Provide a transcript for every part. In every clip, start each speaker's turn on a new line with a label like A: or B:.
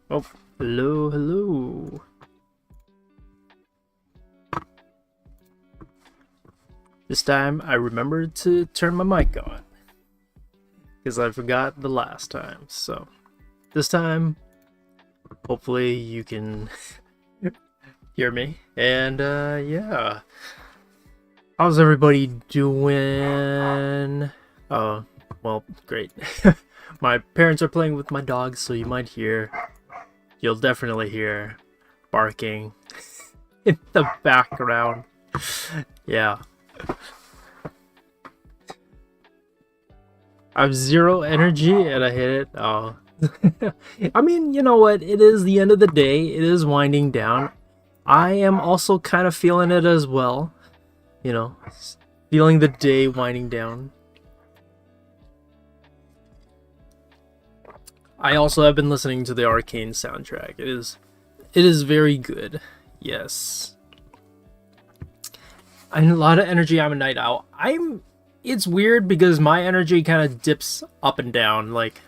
A: Oh, hello, hello. This time I remembered to turn my mic on because I forgot the last time. So this time, hopefully you can hear me. And yeah, how's everybody doing? Oh, well, great. My parents are playing with my dogs, so you'll definitely hear barking in the background. Yeah. I have 0 energy and I hit it. Oh. I mean, you know what? It is the end of the day. It is winding down. I am also kind of feeling it as well. You know, feeling the day winding down. I also have been listening to the Arcane soundtrack. It is very good. Yes. And a lot of energy. I'm a night owl. It's weird because my energy kind of dips up and down. Like,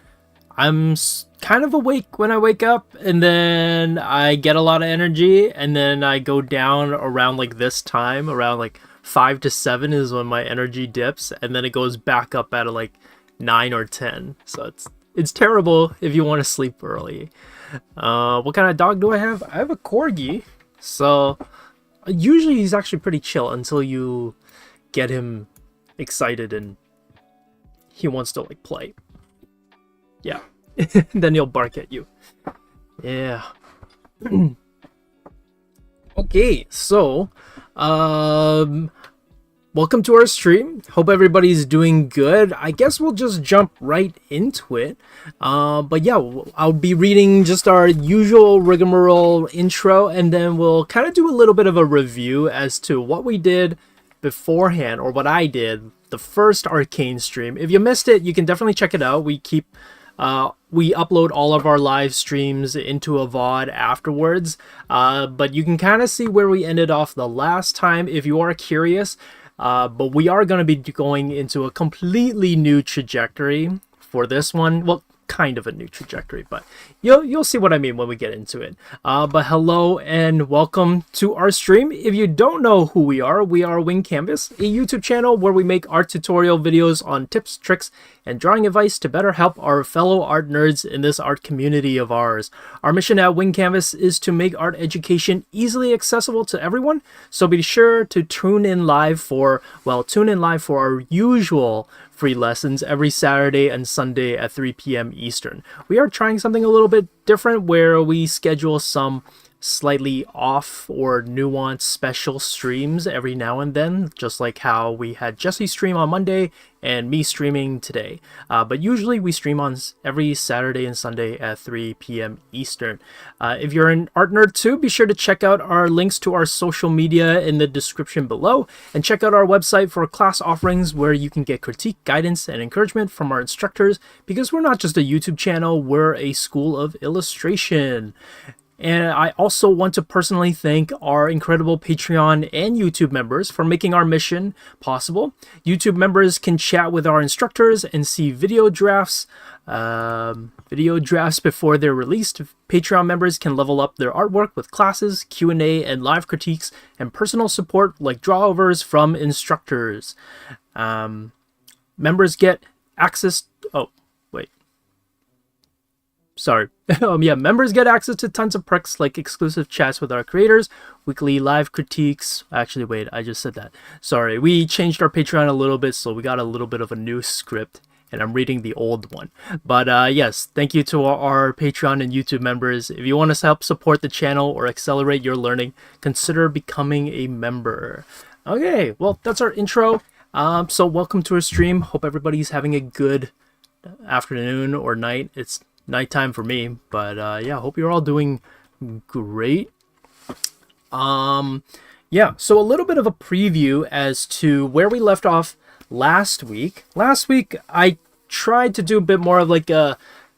A: I'm kind of awake when I wake up, and then I get a lot of energy, and then I go down around like this time, around like 5 to 7 is when my energy dips, and then it goes back up at like 9 or 10. So it's terrible if you want to sleep early. What kind of dog do I have? I have a corgi. So usually he's actually pretty chill until you get him excited and he wants to like play. Yeah. Then he'll bark at you. Yeah. Okay, so welcome to our stream. Hope everybody's doing good. I guess we'll just jump right into it. But yeah, I'll be reading just our usual rigmarole intro, and then we'll kind of do a little bit of a review as to what we did beforehand, or what I did the first Arcane stream. If you missed it, you can definitely check it out. We upload all of our live streams into a VOD afterwards, but you can kind of see where we ended off the last time if you are curious. But we are going to be going into a completely new trajectory for this one. Well, kind of a new trajectory, but you'll see what I mean when we get into it. But hello and welcome to our stream. If you don't know who we are Wing Canvas, a YouTube channel where we make art tutorial videos on tips, tricks, and drawing advice to better help our fellow art nerds in this art community of ours. Our mission at Wing Canvas is to make art education easily accessible to everyone, so be sure to tune in live for our usual free lessons every Saturday and Sunday at 3 p.m. Eastern. We are trying something a little bit different where we schedule some slightly off or nuanced special streams every now and then, just like how we had Jesse stream on Monday and me streaming today. But usually we stream on every Saturday and Sunday at 3 p.m. Eastern. If you're an art nerd too, be sure to check out our links to our social media in the description below, and check out our website for class offerings where you can get critique, guidance, and encouragement from our instructors, because we're not just a YouTube channel, we're a school of illustration. And I also want to personally thank our incredible Patreon and YouTube members for making our mission possible. YouTube members can chat with our instructors and see video drafts before they're released. Patreon members can level up their artwork with classes, Q&A, and live critiques, and personal support like drawovers from instructors. Members get access... members get access to tons of perks like exclusive chats with our creators, weekly live critiques. Actually, wait, I just said that. Sorry, we changed our Patreon a little bit, so we got a little bit of a new script, and I'm reading the old one. But yes, thank you to our Patreon and YouTube members. If you want to help support the channel or accelerate your learning, consider becoming a member. Okay, well, that's our intro. So welcome to our stream. Hope everybody's having a good afternoon or night. It's nighttime for me, but yeah, hope you're all doing great. Yeah, so a little bit of a preview as to where we left off last week. Last week I tried to do a bit more of like a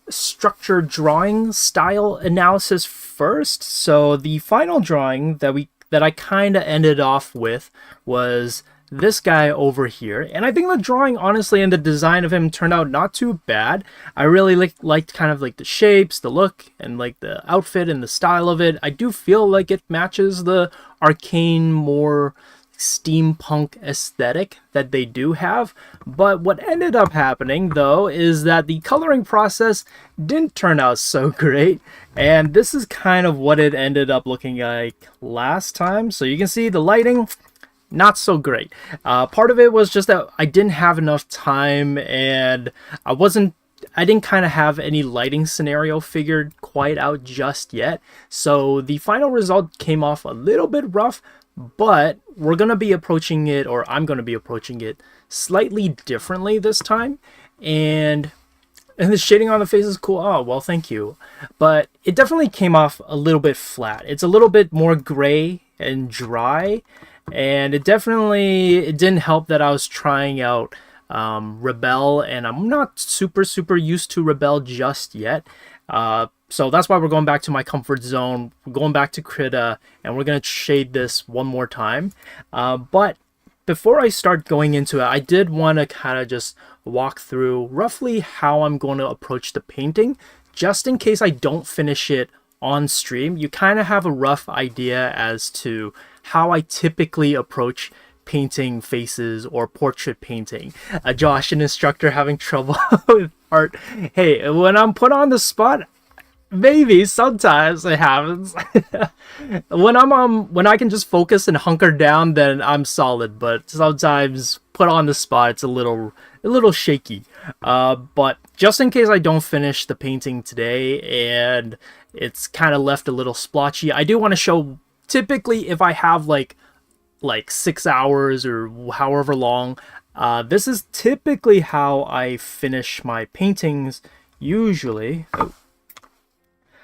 A: structured drawing style analysis first. So the final drawing that I kind of ended off with was this guy over here, and I think the drawing, honestly, and the design of him turned out not too bad. I really liked kind of like the shapes, the look, and like the outfit and the style of it. I do feel like it matches the Arcane more steampunk aesthetic that they do have. But what ended up happening though is that the coloring process didn't turn out so great, and this is kind of what it ended up looking like last time. So you can see the lighting, not so great. Part of it was just that I didn't have enough time, and I didn't kind of have any lighting scenario figured quite out just yet. So the final result came off a little bit rough, but we're going to be approaching it, or I'm going to be approaching it slightly differently this time. And the shading on the face is cool. Oh, well, thank you. But it definitely came off a little bit flat. It's a little bit more gray and dry. And it didn't help that I was trying out Rebel, and I'm not super used to Rebel just yet. So that's why we're going back to my comfort zone. We're going back to Krita, and we're going to shade this one more time. But before I start going into it, I did want to kind of just walk through roughly how I'm going to approach the painting, just in case I don't finish it on stream. You kind of have a rough idea as to how I typically approach painting faces or portrait painting. Josh, an instructor, having trouble with art. Hey, when I'm put on the spot, maybe sometimes it happens. When I can just focus and hunker down, then I'm solid. But sometimes put on the spot, it's a little shaky. But just in case I don't finish the painting today and it's kind of left a little splotchy, I do want to show. Typically, if I have like 6 hours or however long, this is typically how I finish my paintings usually.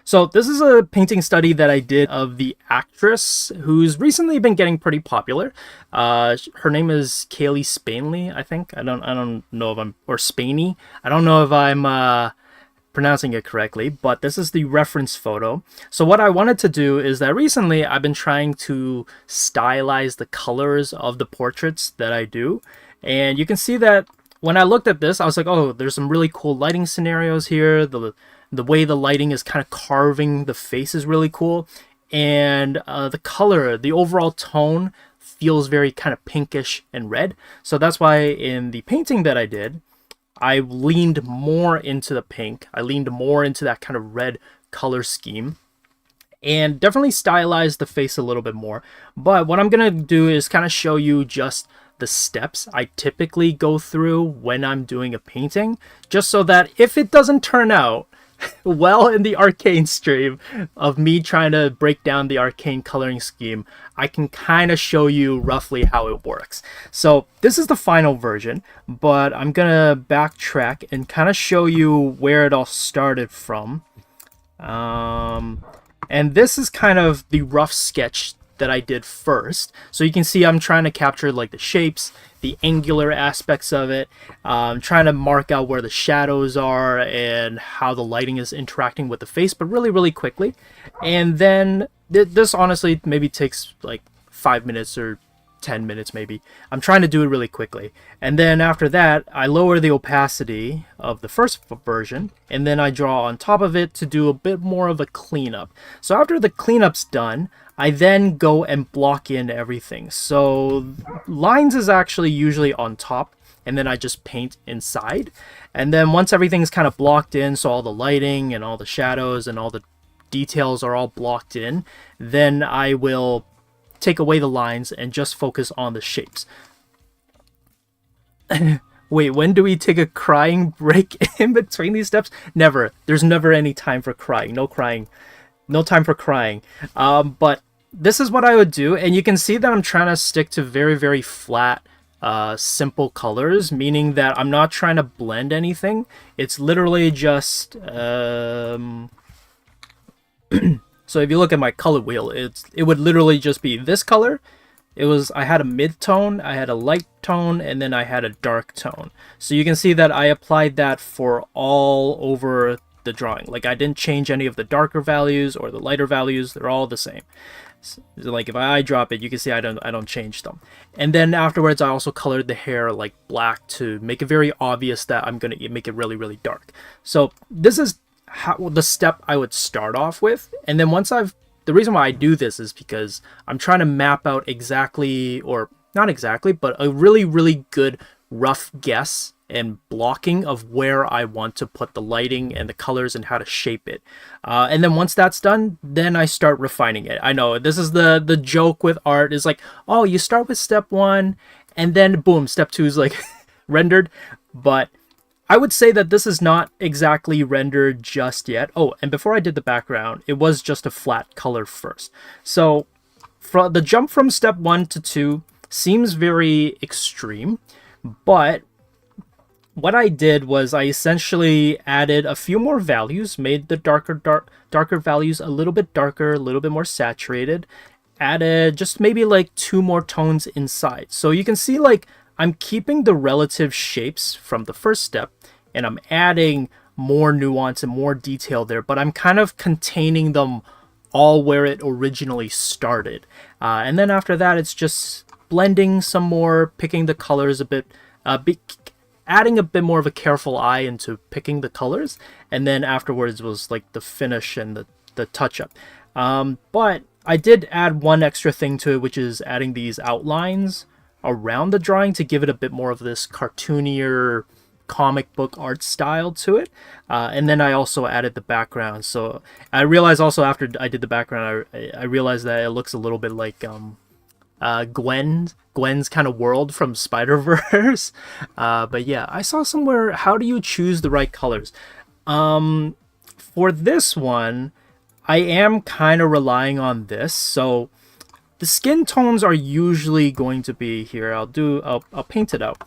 A: So this is a painting study that I did of the actress who's recently been getting pretty popular. Her name is Kaylee Spainley, I think. I don't know if I'm, or Spainy. I don't know if I'm pronouncing it correctly, but this is the reference photo. So what I wanted to do is that recently I've been trying to stylize the colors of the portraits that I do, and you can see that when I looked at this, I was like, oh, there's some really cool lighting scenarios here. The way the lighting is kind of carving the face is really cool, and the color, the overall tone feels very kind of pinkish and red. So that's why in the painting that I did, I leaned more into the pink. I leaned more into that kind of red color scheme, and definitely stylized the face a little bit more. But what I'm going to do is kind of show you just the steps I typically go through when I'm doing a painting, just so that if it doesn't turn out well in the Arcane stream of me trying to break down the Arcane coloring scheme, I can kind of show you roughly how it works. So this is the final version, but I'm gonna backtrack and kind of show you where it all started from. And this is kind of the rough sketch that I did first. So you can see I'm trying to capture like the shapes, the angular aspects of it. I'm trying to mark out where the shadows are and how the lighting is interacting with the face, but really, really quickly. And then this honestly maybe takes like 5 minutes or 10 minutes maybe. I'm trying to do it really quickly. And then after that, I lower the opacity of the first version, and then I draw on top of it to do a bit more of a cleanup. So after the cleanup's done, I then go and block in everything. So lines is actually usually on top, and then I just paint inside. And then once everything's kind of blocked in, so all the lighting and all the shadows and all the details are all blocked in, then I will take away the lines and just focus on the shapes. Wait, when do we take a crying break in between these steps? Never. There's never any time for crying. No crying. No time for crying. But this is what I would do, and you can see that I'm trying to stick to very, very flat, simple colors, meaning that I'm not trying to blend anything. It's literally just... So if you look at my color wheel, it would literally just be this color. I had a mid-tone, I had a light tone, and then I had a dark tone. So you can see that I applied that for all over the drawing. Like, I didn't change any of the darker values or the lighter values. They're all the same. So, like, if I eyedrop it, you can see I don't change them. And then afterwards, I also colored the hair like black to make it very obvious that I'm gonna make it really, really dark. So this is the step I would start off with. And then once the reason why I do this is because I'm trying to map out exactly, or not exactly, but a really, really good rough guess and blocking of where I want to put the lighting and the colors and how to shape it. And then once that's done, then I start refining it. I know this is the joke with art is like, oh, you start with step 1 and then boom, step 2 is like rendered. But I would say that this is not exactly rendered just yet. Oh, and before I did the background, it was just a flat color first. So the jump from step 1 to 2 seems very extreme, but what I did was I essentially added a few more values, made the darker values a little bit darker, a little bit more saturated, added just maybe like 2 more tones inside. So you can see like I'm keeping the relative shapes from the first step, and I'm adding more nuance and more detail there, but I'm kind of containing them all where it originally started. And then after that, it's just blending some more, picking the colors a bit, adding a bit more of a careful eye into picking the colors, and then afterwards was like the finish and the touch-up. But I did add one extra thing to it, which is adding these outlines around the drawing to give it a bit more of this cartoonier comic book art style to it. And then I also added the background. So I realized also after I did the background, I realized that it looks a little bit like Gwen's kind of world from Spider-Verse. But yeah, I saw somewhere, how do you choose the right colors? For this one, I am kind of relying on this. So the skin tones are usually going to be here. I'll paint it out.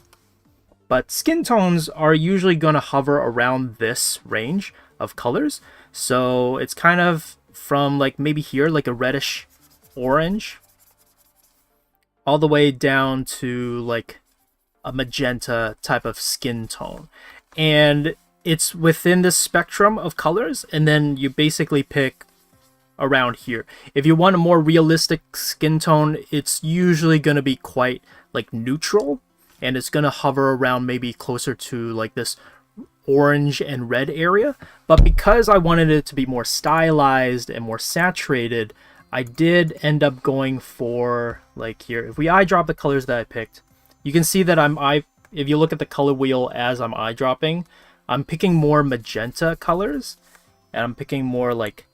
A: But skin tones are usually going to hover around this range of colors. So it's kind of from like maybe here, like a reddish orange, all the way down to like a magenta type of skin tone. And it's within this spectrum of colors, and then you basically pick around here. If you want a more realistic skin tone, it's usually going to be quite like neutral, and it's going to hover around maybe closer to like this orange and red area. But because I wanted it to be more stylized and more saturated, I did end up going for like here. If we eyedrop the colors that I picked, you can see that if you look at the color wheel as I'm eyedropping, I'm picking more magenta colors, and I'm picking more like,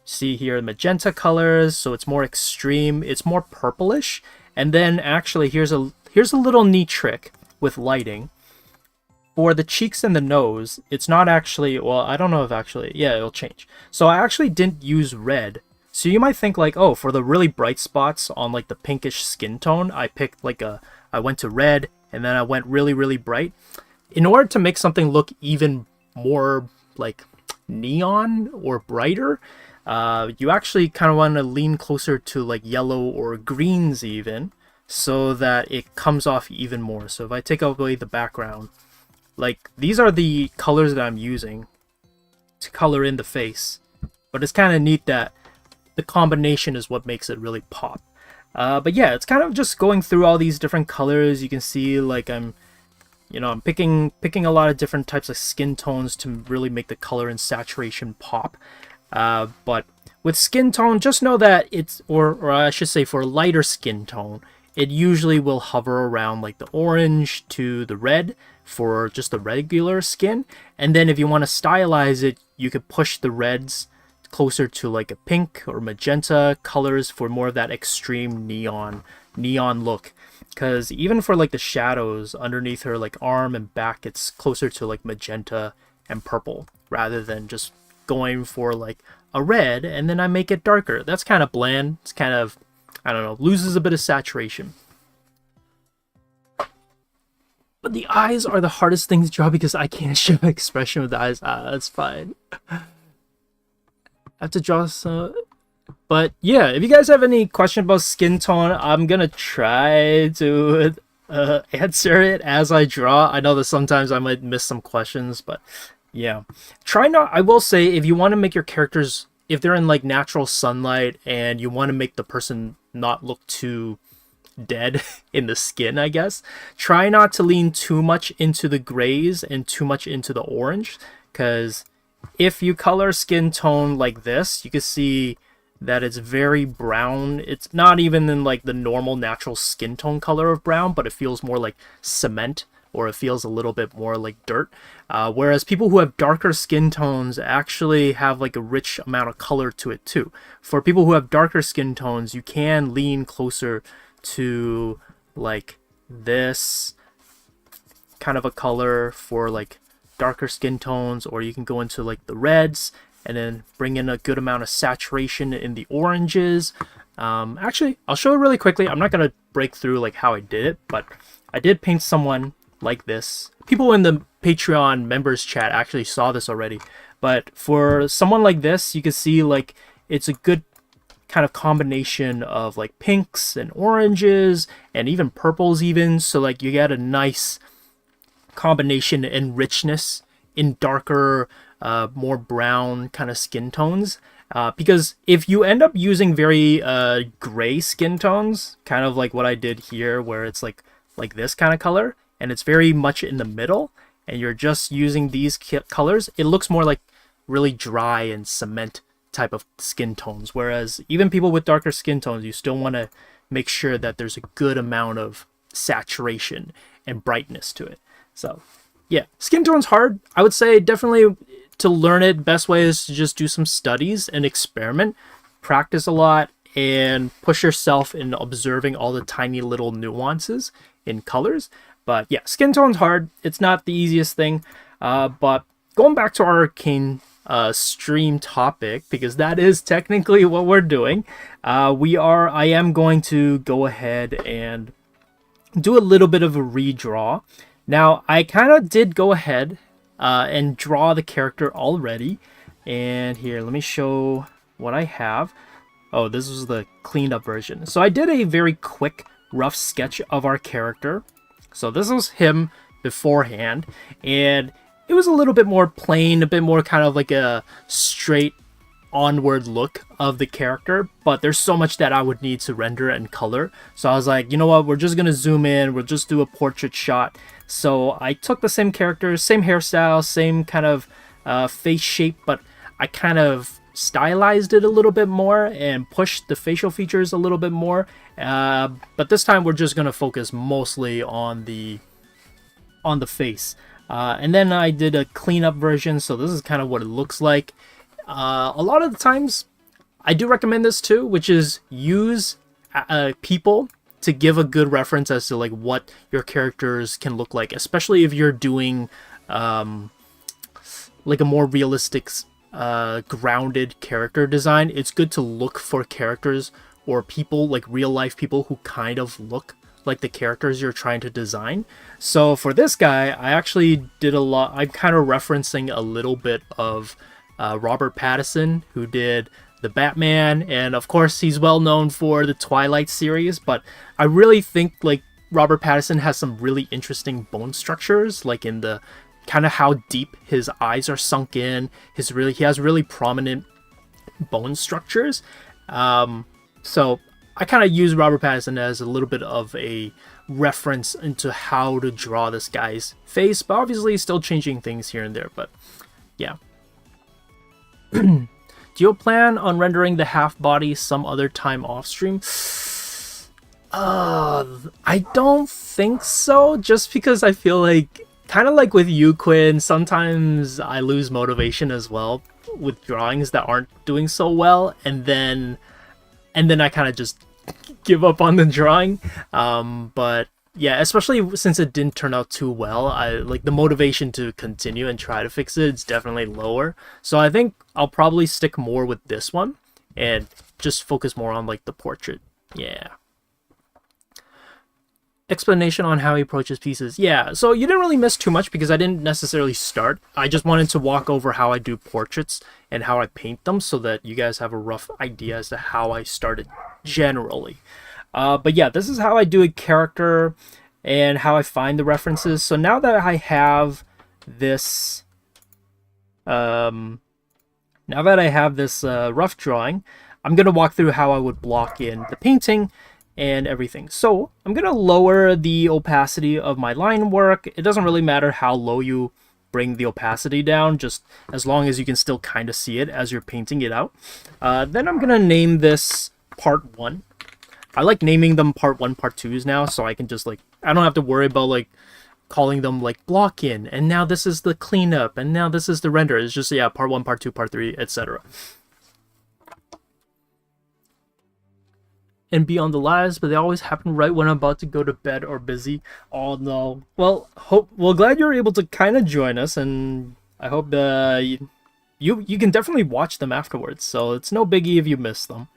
A: see here, magenta colors, so it's more extreme, it's more purplish. And then actually here's a little neat trick with lighting. for the cheeks and the nose, it's not actually, well, I don't know if actually, yeah, it'll change. So I actually didn't use red. So you might think like, oh, for the really bright spots on like the pinkish skin tone, I picked like I went to red and then I went really, really bright. In order to make something look even more like neon or brighter, you actually kind of want to lean closer to like yellow or greens even, so that it comes off even more. So if I take away the background, like these are the colors that I'm using to color in the face, but it's kind of neat that the combination is what makes it really pop. But yeah, it's kind of just going through all these different colors. You can see like I'm picking a lot of different types of skin tones to really make the color and saturation pop. But with skin tone, just know that it's, or I should say for lighter skin tone, it usually will hover around like the orange to the red for just the regular skin. And then if you want to stylize it, you could push the reds closer to like a pink or magenta colors for more of that extreme neon look. Because even for like the shadows underneath her like arm and back, it's closer to like magenta and purple rather than just going for like a red and then I make it darker. That's kind of bland. It's kind of, I don't know, loses a bit of saturation. But the eyes are the hardest thing to draw because I can't show expression with the eyes. That's fine. I have to draw some. But yeah, if you guys have any question about skin tone, I'm gonna try to answer it as I draw. I know that sometimes I might miss some questions, but yeah. Try not, I will say, if you want to make your characters, if they're in like natural sunlight and you want to make the person not look too dead in the skin, I guess, try not to lean too much into the grays and too much into the orange, because if you color skin tone like this, you can see that it's very brown. It's not even in like the normal natural skin tone color of brown, but it feels more like cement, or it feels a little bit more like dirt. Whereas people who have darker skin tones actually have like a rich amount of color to it too. For people who have darker skin tones, you can lean closer to like this kind of a color for like darker skin tones, or you can go into like the reds and then bring in a good amount of saturation in the oranges. Actually, I'll show it really quickly. I'm not going to break through like how I did it, but I did paint someone like this. People in the Patreon members chat actually saw this already, but for someone like this, you can see like it's a good kind of combination of like pinks and oranges and even purples even, so like you get a nice combination and richness in darker, more brown kind of skin tones. Because if you end up using very gray skin tones, kind of like what I did here, where it's like this kind of color, and it's very much in the middle, and you're just using these colors, it looks more like really dry and cement type of skin tones. Whereas even people with darker skin tones, you still want to make sure that there's a good amount of saturation and brightness to it. So yeah, skin tone's hard. I would say definitely to learn it, best way is to just do some studies and experiment, practice a lot, and push yourself in observing all the tiny little nuances in colors. But yeah, skin tone's hard. It's not the easiest thing. But going back to our Arcane stream topic, because that is technically what we're doing, I am going to go ahead and do a little bit of a redraw. Now, I kind of did go ahead and draw the character already. And here, let me show what I have. Oh, this was the cleaned up version. So I did a very quick, rough sketch of our character. So this was him beforehand. And it was a little bit more plain, a bit more kind of like a straight onward look of the character, but there's so much that I would need to render and color. So I was like, you know what, we're just gonna zoom in, we'll just do a portrait shot. So I took the same character, same hairstyle, same kind of face shape, but I kind of stylized it a little bit more and pushed the facial features a little bit more. But this time we're just gonna focus mostly on the face. And then I did a cleanup version, so this is kind of what it looks like. A lot of the times, I do recommend this too, which is use people to give a good reference as to like what your characters can look like, especially if you're doing like a more realistic grounded character design. It's good to look for characters or people, like real life people, who kind of look like the characters you're trying to design. So for this guy, I actually did a lot. I'm kind of referencing a little bit of Robert Pattinson, who did the Batman, and of course he's well known for the Twilight series, but I really think like Robert Pattinson has some really interesting bone structures, like in the kind of how deep his eyes are sunk in. He has really prominent bone structures. So I kind of use Robert Pattinson as a little bit of a reference into how to draw this guy's face, but obviously still changing things here and there. But yeah. Do you plan on rendering the half body some other time off stream? I don't think so, just because I feel like, kind of like with you, Quinn, sometimes I lose motivation as well with drawings that aren't doing so well, and then I kind of just give up on the drawing. But yeah, especially since it didn't turn out too well, I like the motivation to continue and try to fix it. It's definitely lower. So I think I'll probably stick more with this one and just focus more on like the portrait. Yeah. Explanation on how he approaches pieces. Yeah, so you didn't really miss too much because I didn't necessarily start. I just wanted to walk over how I do portraits and how I paint them so that you guys have a rough idea as to how I started generally. But yeah, this is how I do a character and how I find the references. So now that I have this, rough drawing, I'm gonna walk through how I would block in the painting and everything. So I'm gonna lower the opacity of my line work. It doesn't really matter how low you bring the opacity down, just as long as you can still kind of see it as you're painting it out. Then I'm gonna name this part 1. I like naming them part 1, part 2s now, so I can just like, I don't have to worry about like calling them like block in, and now this is the cleanup, and now this is the render. It's just, yeah, part 1, part 2, part 3, etc. And be on the lives, but they always happen right when I'm about to go to bed or busy. Oh no. Well, glad you're able to kind of join us, and I hope you can definitely watch them afterwards, so it's no biggie if you miss them.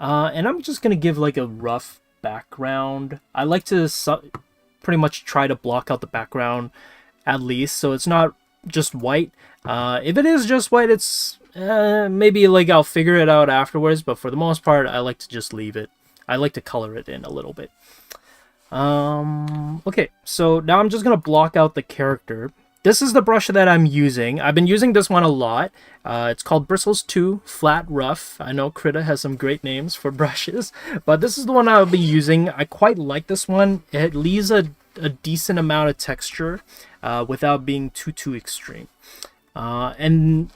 A: And I'm just gonna give like a rough background. I like to pretty much try to block out the background at least, so it's not just white. If it is just white, it's maybe like I'll figure it out afterwards, but for the most part, I like to just leave it. I like to color it in a little bit. Okay, so now I'm just gonna block out the character. This is the brush that I'm using. I've been using this one a lot. It's called Bristles 2 Flat Rough. I know Krita has some great names for brushes, but this is the one I'll be using. I quite like this one. It leaves a decent amount of texture without being too extreme. And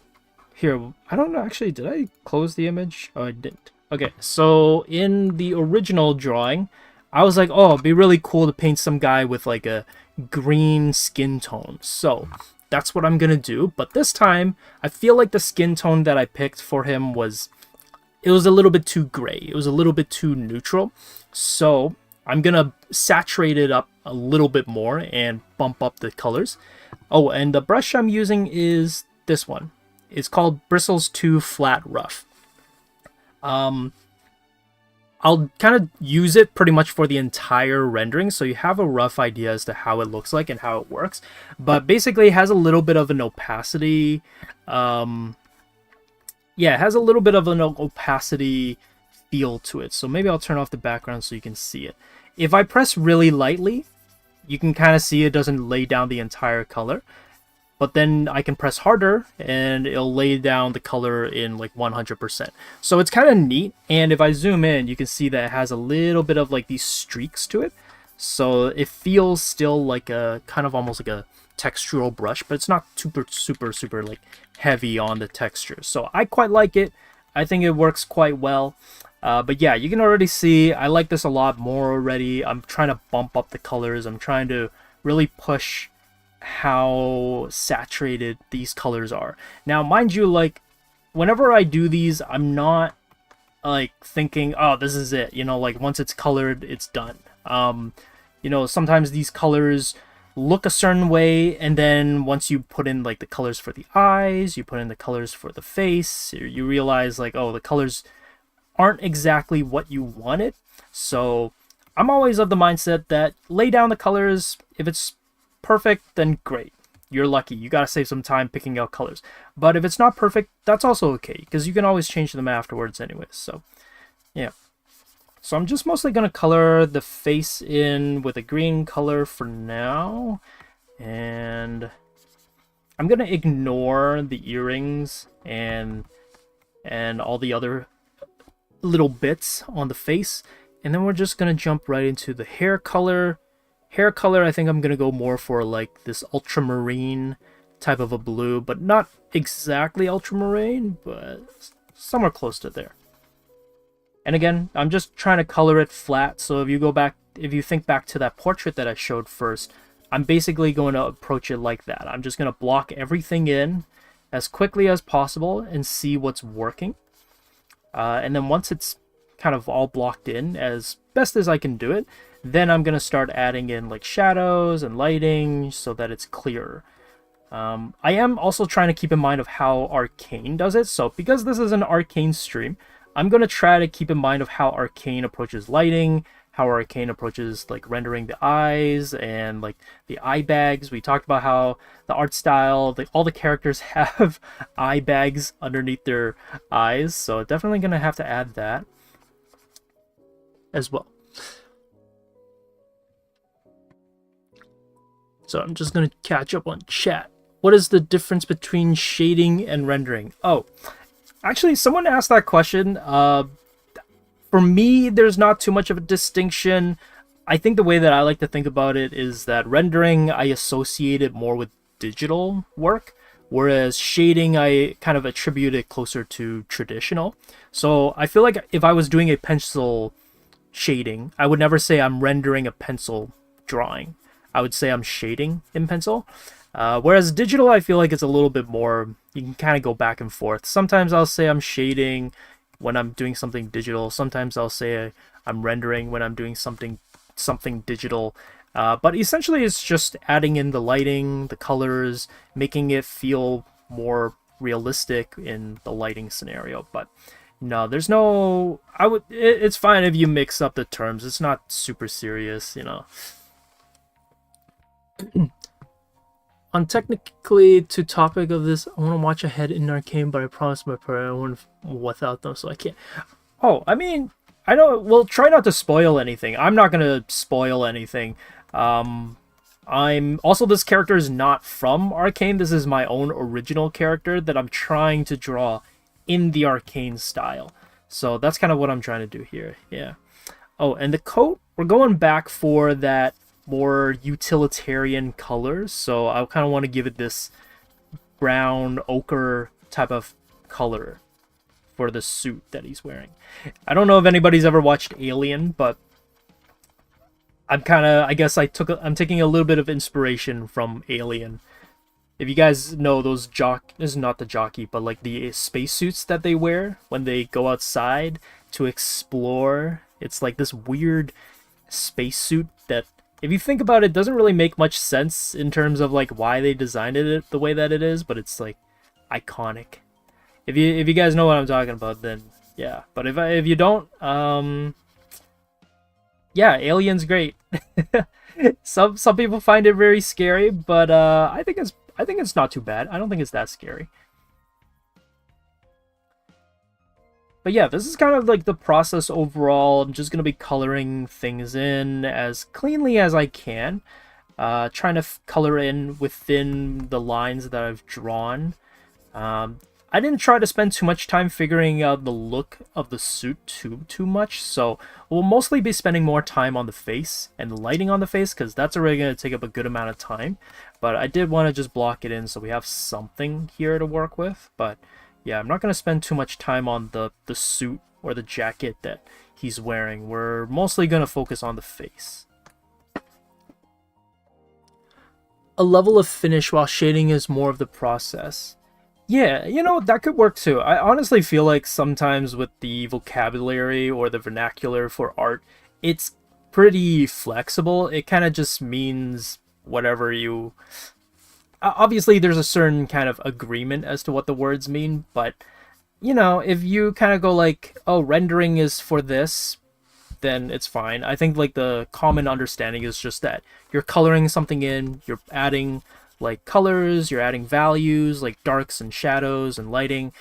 A: here, I don't know, actually, did I close the image? Oh, I didn't. Okay, so in the original drawing, I was like, oh, it'd be really cool to paint some guy with like a green skin tone. So that's what I'm gonna do. But this time, I feel like the skin tone that I picked for him was a little bit too gray. It was a little bit too neutral. So I'm gonna saturate it up a little bit more and bump up the colors. Oh, and the brush I'm using is this one. It's called Bristles 2 Flat Rough. I'll kind of use it pretty much for the entire rendering, so you have a rough idea as to how it looks like and how it works. But basically, it has a little bit of an opacity. Yeah, it has a little bit of an opacity feel to it. So maybe I'll turn off the background so you can see it. If I press really lightly, you can kind of see it doesn't lay down the entire color. But then I can press harder and it'll lay down the color in like 100%. So it's kind of neat. And if I zoom in, you can see that it has a little bit of like these streaks to it. So it feels still like a kind of almost like a textural brush, but it's not super like heavy on the texture. So I quite like it. I think it works quite well. But yeah, you can already see I like this a lot more already. I'm trying to bump up the colors. I'm trying to really push how saturated these colors are. Now, mind you, like, whenever I do these, I'm not, like, thinking, oh, this is it. You know, like, once it's colored, it's done. You know, sometimes these colors look a certain way, and then once you put in like the colors for the eyes, you put in the colors for the face, you realize like, oh, the colors aren't exactly what you wanted. So I'm always of the mindset that lay down the colors. If it's perfect, then great. You're lucky. You gotta save some time picking out colors. But if it's not perfect, that's also okay, because you can always change them afterwards anyways. So yeah. So I'm just mostly gonna color the face in with a green color for now. And I'm gonna ignore the earrings and all the other little bits on the face, and then we're just gonna jump right into the hair color. I think I'm gonna go more for like this ultramarine type of a blue, but not exactly ultramarine, but somewhere close to there. And again, I'm just trying to color it flat, so if you think back to that portrait that I showed first, I'm basically going to approach it like that. I'm just going to block everything in as quickly as possible and see what's working. And then once it's kind of all blocked in as best as I can do it, then I'm going to start adding in like shadows and lighting so that it's clearer. I am also trying to keep in mind of how Arcane does it. So because this is an Arcane stream, I'm going to try to keep in mind of how Arcane approaches lighting, how Arcane approaches like rendering the eyes and like the eye bags. We talked about how the art style, all the characters have eye bags underneath their eyes, so definitely going to have to add that as well. So I'm just going to catch up on chat. What is the difference between shading and rendering? Oh, actually, someone asked that question. For me, there's not too much of a distinction. I think the way that I like to think about it is that rendering, I associate it more with digital work, whereas shading, I kind of attribute it closer to traditional. So I feel like if I was doing a pencil shading, I would never say I'm rendering a pencil drawing. I would say I'm shading in pencil. Whereas digital, I feel like it's a little bit more, you can kind of go back and forth. Sometimes I'll say I'm shading when I'm doing something digital. Sometimes I'll say I'm rendering when I'm doing something digital. But essentially it's just adding in the lighting, the colors, making it feel more realistic in the lighting scenario. But no, there's no, it's fine if you mix up the terms. It's not super serious, you know. On technically to topic of this, I want to watch ahead in Arcane, but I promised my prayer I won't without them, so I can't. Oh, I mean, I know. Well, try not to spoil anything. I'm not gonna spoil anything. I'm also, this character is not from Arcane. This is my own original character that I'm trying to draw in the Arcane style. So that's kind of what I'm trying to do here. Yeah. Oh, and the coat, we're going back for that more utilitarian colors, so I kind of want to give it this brown ochre type of color for the suit that he's wearing. I don't know if anybody's ever watched Alien, but I'm taking a little bit of inspiration from Alien. If you guys know those this is not the jockey, but like the spacesuits that they wear when they go outside to explore. It's like this weird spacesuit that, if you think about it, doesn't really make much sense in terms of like why they designed it the way that it is, but it's like iconic. If you guys know what I'm talking about, then yeah. But if you don't, yeah, Alien's great. Some people find it very scary, but I think it's not too bad. I don't think it's that scary. But yeah, this is kind of like the process overall. I'm just going to be coloring things in as cleanly as I can. Trying to color in within the lines that I've drawn. I didn't try to spend too much time figuring out the look of the suit too much. So we'll mostly be spending more time on the face and the lighting on the face, because that's already going to take up a good amount of time. But I did want to just block it in so we have something here to work with. But yeah, I'm not going to spend too much time on the suit or the jacket that he's wearing. We're mostly going to focus on the face. A level of finish while shading is more of the process. Yeah, you know, that could work too. I honestly feel like sometimes with the vocabulary or the vernacular for art, it's pretty flexible. It kind of just means whatever you... Obviously, there's a certain kind of agreement as to what the words mean, but, you know, if you kind of go like, oh, rendering is for this, then it's fine. I think like the common understanding is just that you're coloring something in, you're adding like colors, you're adding values like darks and shadows and lighting,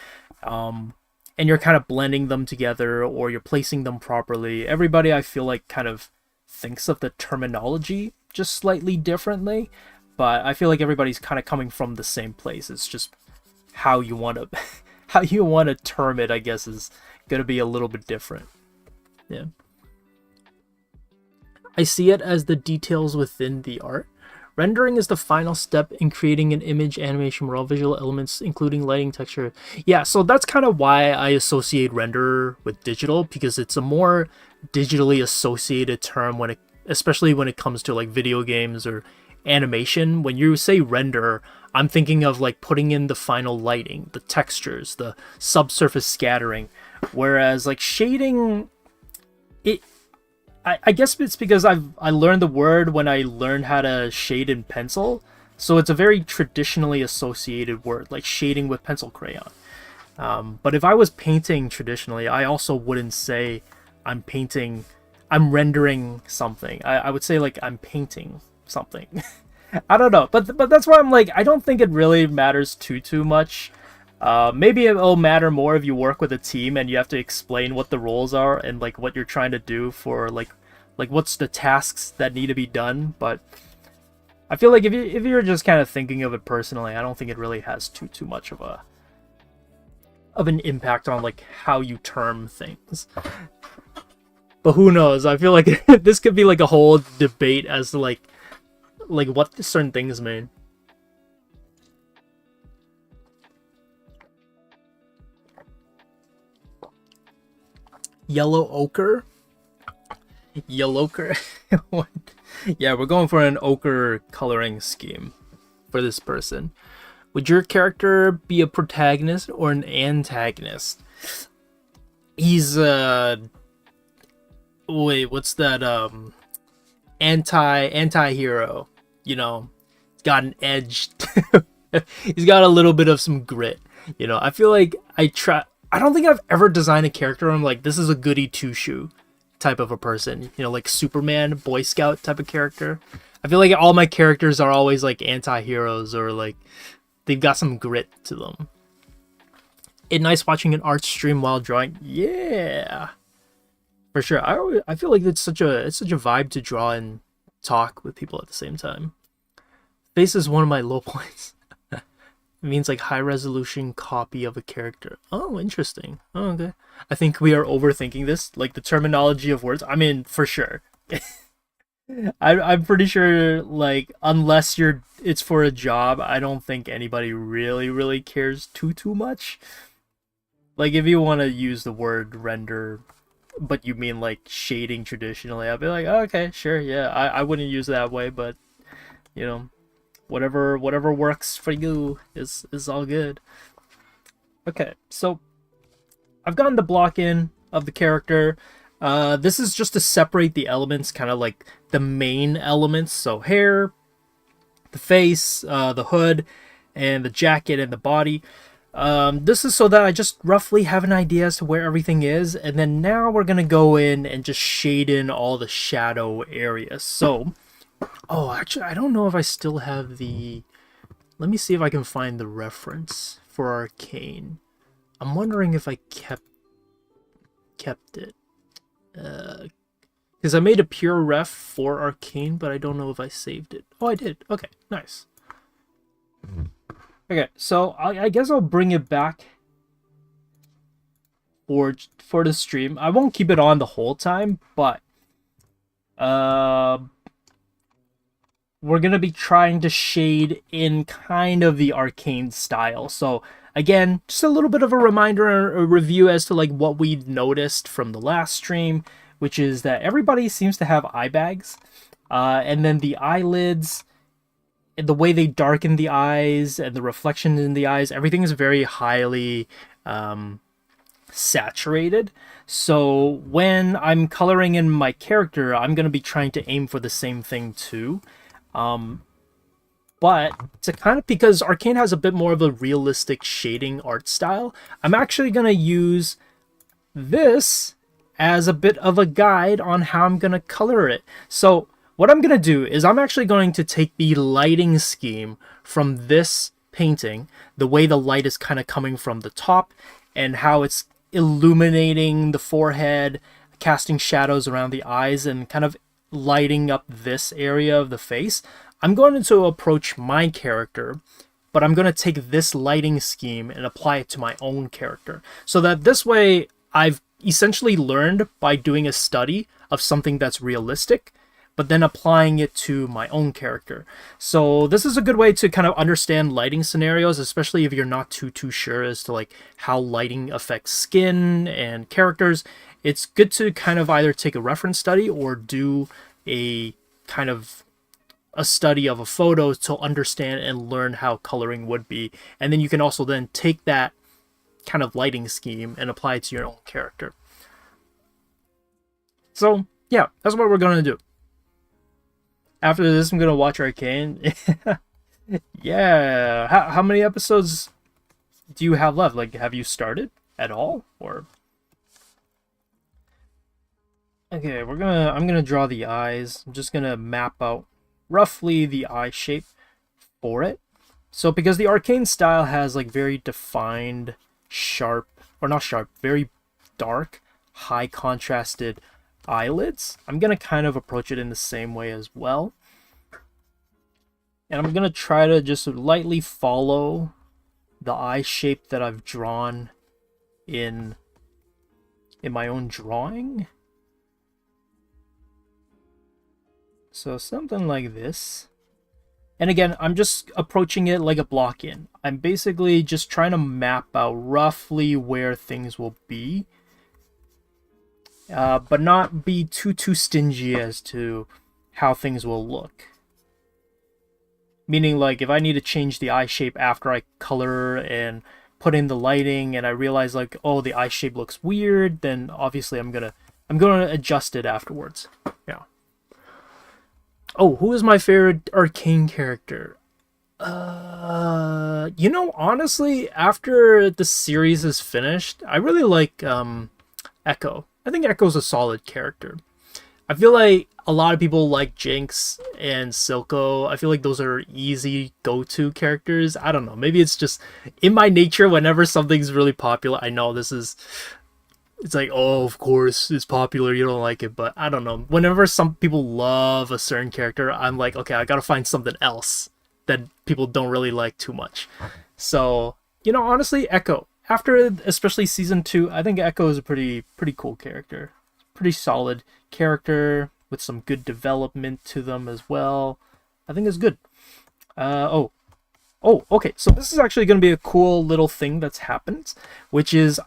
A: and you're kind of blending them together, or you're placing them properly. Everybody, I feel like, kind of thinks of the terminology just slightly differently, but I feel like everybody's kind of coming from the same place. It's just how you want to how you want to term it, I guess, is going to be a little bit different. Yeah. I see it as the details within the art. Rendering is the final step in creating an image, animation, where all visual elements, including lighting, texture. Yeah, so that's kind of why I associate render with digital, because it's a more digitally associated term when it, especially when it comes to like video games or animation. When you say render, I'm thinking of like putting in the final lighting, the textures, the subsurface scattering, whereas like shading, I guess it's because I learned the word when I learned how to shade in pencil, so it's a very traditionally associated word, like shading with pencil crayon. But if I was painting traditionally, I also wouldn't say I'm rendering something. I would say like I'm painting something. I don't know, but that's why I'm like, I don't think it really matters too much. Maybe it'll matter more if you work with a team and you have to explain what the roles are and like what you're trying to do for like what's the tasks that need to be done. But I feel like if you're just kind of thinking of it personally, I don't think it really has too much of an impact on like how you term things. But who knows? I feel like this could be like a whole debate as to like what certain things mean. Yellow ochre? Yellow ochre? Yeah, we're going for an ochre coloring scheme for this person. Would your character be a protagonist or an antagonist? He's wait, what's that anti-hero, you know, got an edge. He's got a little bit of some grit, you know. I feel like I don't think I've ever designed a character I'm like, this is a goody two-shoe type of a person, you know, like Superman, Boy Scout type of character. I feel like all my characters are always like anti-heroes, or like they've got some grit to them. It's nice watching an art stream while drawing. Yeah, for sure. I feel like it's such a vibe to draw and talk with people at the same time. Face is one of my low points. It means like high resolution copy of a character. Oh, interesting. Oh, okay. I think we are overthinking this, like the terminology of words. I mean, for sure. I'm pretty sure, like, unless it's for a job, I don't think anybody really cares too much. Like, if you want to use the word render, but you mean like shading traditionally, I'd be like, oh, okay, sure, yeah. I wouldn't use it that way, but you know, whatever works for you is all good. Okay, so I've gotten the block in of the character. This is just to separate the elements, kind of like the main elements. So hair, the face, the hood, and the jacket and the body. This is so that I just roughly have an idea as to where everything is, and then now we're gonna go in and just shade in all the shadow areas. So, oh, actually, I don't know if I still have the... Let me see if I can find the reference for Arcane. I'm wondering if I kept it. Because I made a pure ref for Arcane, but I don't know if I saved it. Oh, I did. Okay, nice. Okay, so I guess I'll bring it back for the stream. I won't keep it on the whole time, but we're gonna be trying to shade in kind of the Arcane style. So again, just a little bit of a reminder, a review as to like what we noticed from the last stream, which is that everybody seems to have eye bags, and then the eyelids, the way they darken the eyes and the reflection in the eyes, everything is very highly saturated. So when I'm coloring in my character, I'm going to be trying to aim for the same thing too. But to kind of, because Arcane has a bit more of a realistic shading art style, I'm actually going to use this as a bit of a guide on how I'm going to color it. So what I'm going to do is I'm actually going to take the lighting scheme from this painting, the way the light is kind of coming from the top and how it's illuminating the forehead, casting shadows around the eyes, and kind of lighting up this area of the face. I'm going to approach my character, but I'm going to take this lighting scheme and apply it to my own character. So that this way I've essentially learned by doing a study of something that's realistic, but then applying it to my own character. So this is a good way to kind of understand lighting scenarios, especially if you're not too sure as to like how lighting affects skin and characters. It's good to kind of either take a reference study or do a kind of a study of a photo to understand and learn how coloring would be. And then you can also then take that kind of lighting scheme and apply it to your own character. So yeah, that's what we're going to do. After this, I'm going to watch Arcane. Yeah. How many episodes do you have left? Like, have you started at all? Or... Okay, I'm going to draw the eyes. I'm just going to map out roughly the eye shape for it. So because the Arcane style has like very defined, sharp, or not sharp, very dark, high contrasted eyelids, I'm going to kind of approach it in the same way as well. And I'm going to try to just lightly follow the eye shape that I've drawn in my own drawing. So something like this. And again, I'm just approaching it like a block in. I'm basically just trying to map out roughly where things will be. But not be too stingy as to how things will look. Meaning, like, if I need to change the eye shape after I color and put in the lighting and I realize, like, oh, the eye shape looks weird, then obviously I'm gonna adjust it afterwards. Yeah. Oh, who is my favorite Arcane character? You know, honestly, after the series is finished, I really like Echo. I think Echo's a solid character. I feel like a lot of people like Jinx and Silco. I feel like those are easy go-to characters. I don't know. Maybe it's just in my nature. Whenever something's really popular, I know this is... It's like, oh, of course, it's popular, you don't like it, but I don't know. Whenever some people love a certain character, I'm like, okay, I gotta find something else that people don't really like too much. So, you know, honestly, Echo. After, especially Season 2, I think Echo is a pretty cool character. Pretty solid character with some good development to them as well. I think it's good. Oh, okay, so this is actually going to be a cool little thing that's happened, which is...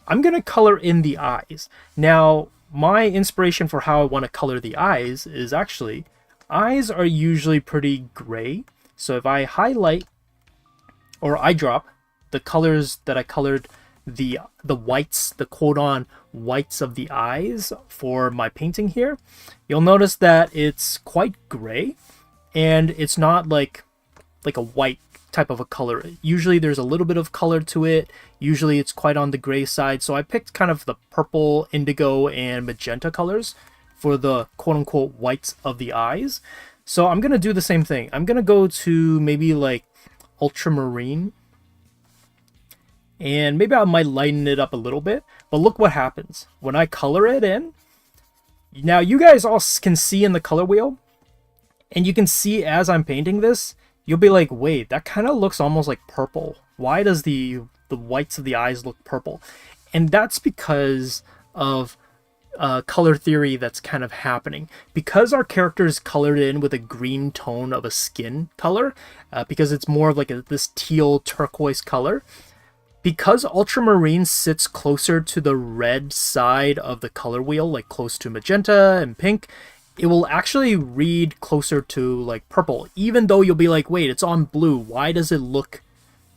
A: I'm going to color in the eyes. Now, my inspiration for how I want to color the eyes is actually, eyes are usually pretty gray. So if I highlight or eyedrop the colors that I colored, the whites, the quote-on whites of the eyes for my painting here, you'll notice that it's quite gray and it's not like a white type of a color. Usually there's a little bit of color to it. Usually it's quite on the gray side. So I picked kind of the purple, indigo, and magenta colors for the quote-unquote whites of the eyes. So I'm going to do the same thing. I'm going to go to maybe like ultramarine. And maybe I might lighten it up a little bit. But look what happens when I color it in. Now you guys all can see in the color wheel. And you can see as I'm painting this, you'll be like, wait, that kind of looks almost like purple. Why does the whites of the eyes look purple? And that's because of color theory that's kind of happening. Because our character is colored in with a green tone of a skin color, because it's more of like this teal turquoise color, because ultramarine sits closer to the red side of the color wheel, like close to magenta and pink, it will actually read closer to like purple, even though you'll be like, wait, it's on blue. Why does it look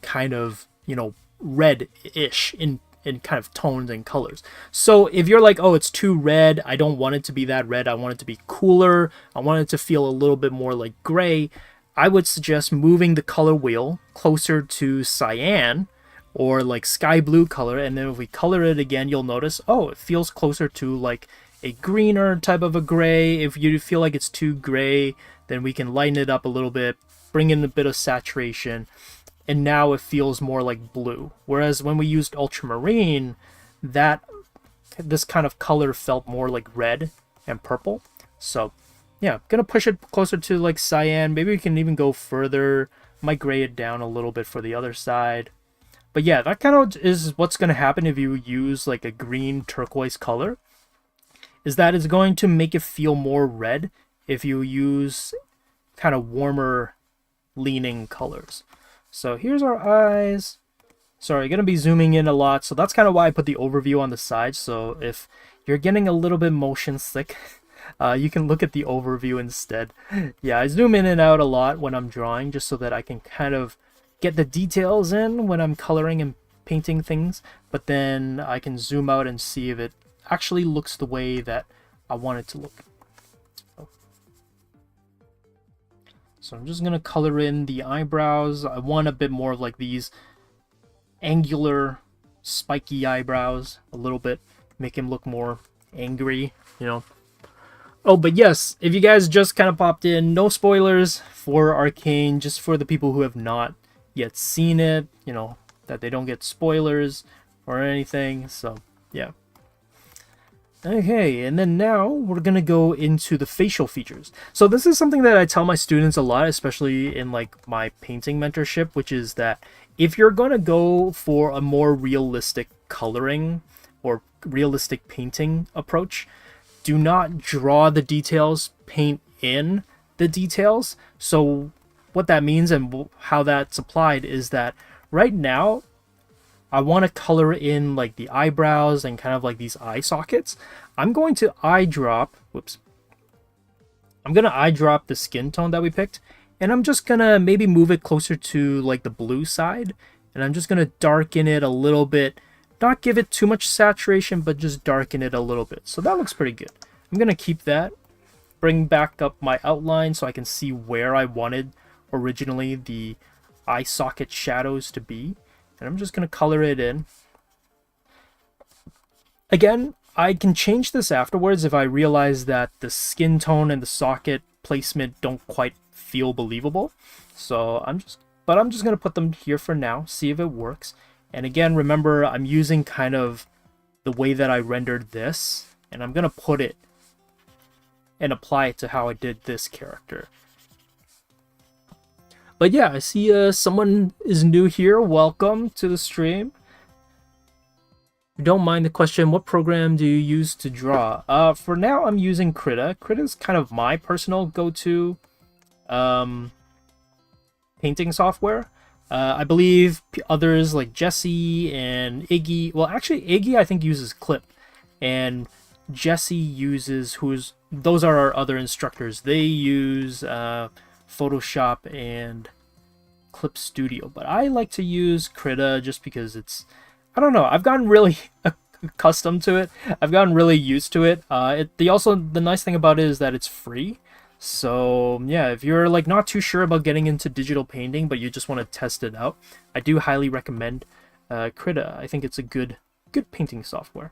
A: kind of, you know, red-ish in in kind of tones and colors. So if you're like, oh, it's too red, I don't want it to be that red, I want it to be cooler, I want it to feel a little bit more like gray, I would suggest moving the color wheel closer to cyan or like sky blue color, and then if we color it again, you'll notice, oh, it feels closer to like a greener type of a gray. If you feel like it's too gray, then we can lighten it up a little bit, bring in a bit of saturation, and now it feels more like blue. Whereas when we used ultramarine, this kind of color felt more like red and purple. So yeah, gonna push it closer to like cyan. Maybe we can even go further, might gray it down a little bit for the other side. But yeah, that kind of is what's gonna happen if you use like a green turquoise color, is that it's going to make it feel more red if you use kind of warmer leaning colors. So here's our eyes. Sorry, going to be zooming in a lot, so that's kind of why I put the overview on the side. So if you're getting a little bit motion sick, you can look at the overview instead. Yeah, I zoom in and out a lot when I'm drawing, just so that I can kind of get the details in when I'm coloring and painting things, but then I can zoom out and see if it actually looks the way that I want it to look. So I'm just going to color in the eyebrows. I want a bit more of like these angular, spiky eyebrows a little bit. Make him look more angry, you know. Oh, but yes, if you guys just kind of popped in, no spoilers for Arcane, just for the people who have not yet seen it, you know, that they don't get spoilers or anything. So, yeah. Okay, and then now we're gonna go into the facial features. So this is something that I tell my students a lot, especially in like my painting mentorship, which is that if you're gonna go for a more realistic coloring or realistic painting approach, do not draw the details, paint in the details. So what that means and how that's applied is that right now I want to color in like the eyebrows and kind of like these eye sockets. I'm going to eyedrop the skin tone that we picked, and I'm just gonna maybe move it closer to like the blue side, and I'm just gonna darken it a little bit, not give it too much saturation, but just darken it a little bit. So that looks pretty good. I'm gonna keep that, bring back up my outline so I can see where I wanted originally the eye socket shadows to be. And I'm just going to color it in. Again, I can change this afterwards if I realize that the skin tone and the socket placement don't quite feel believable. So I'm just going to put them here for now, see if it works. And again, remember, I'm using kind of the way that I rendered this, and I'm going to put it and apply it to how I did this character. But yeah, I see someone is new here. Welcome to the stream. If you don't mind the question, what program do you use to draw? For now, I'm using Krita. Krita is kind of my personal go-to painting software. I believe others like Jesse and Iggy. Well, actually, Iggy I think uses Clip, and Jesse uses those are our other instructors. They use Photoshop and Clip Studio, but I like to use Krita just because it's, I don't know, I've gotten really accustomed to it. I've gotten really used to it. The nice thing about it is that it's free. So yeah, if you're like not too sure about getting into digital painting but you just want to test it out, I do highly recommend Krita. I think it's a good painting software.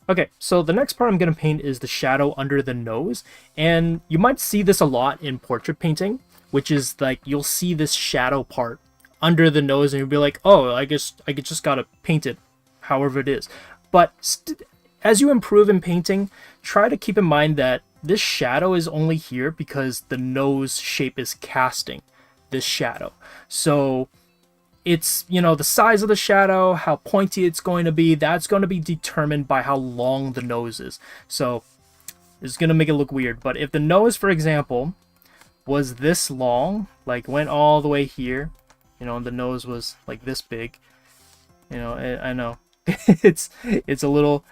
A: Okay, so the next part I'm going to paint is the shadow under the nose, and you might see this a lot in portrait painting, which is like you'll see this shadow part under the nose and you'll be like, oh, I guess I just got to paint it however it is. But as you improve in painting, try to keep in mind that this shadow is only here because the nose shape is casting this shadow. So it's, you know, the size of the shadow, how pointy it's going to be, that's going to be determined by how long the nose is. So it's going to make it look weird. But if the nose, for example, was this long, like went all the way here, you know, and the nose was like this big, you know, I know it's a little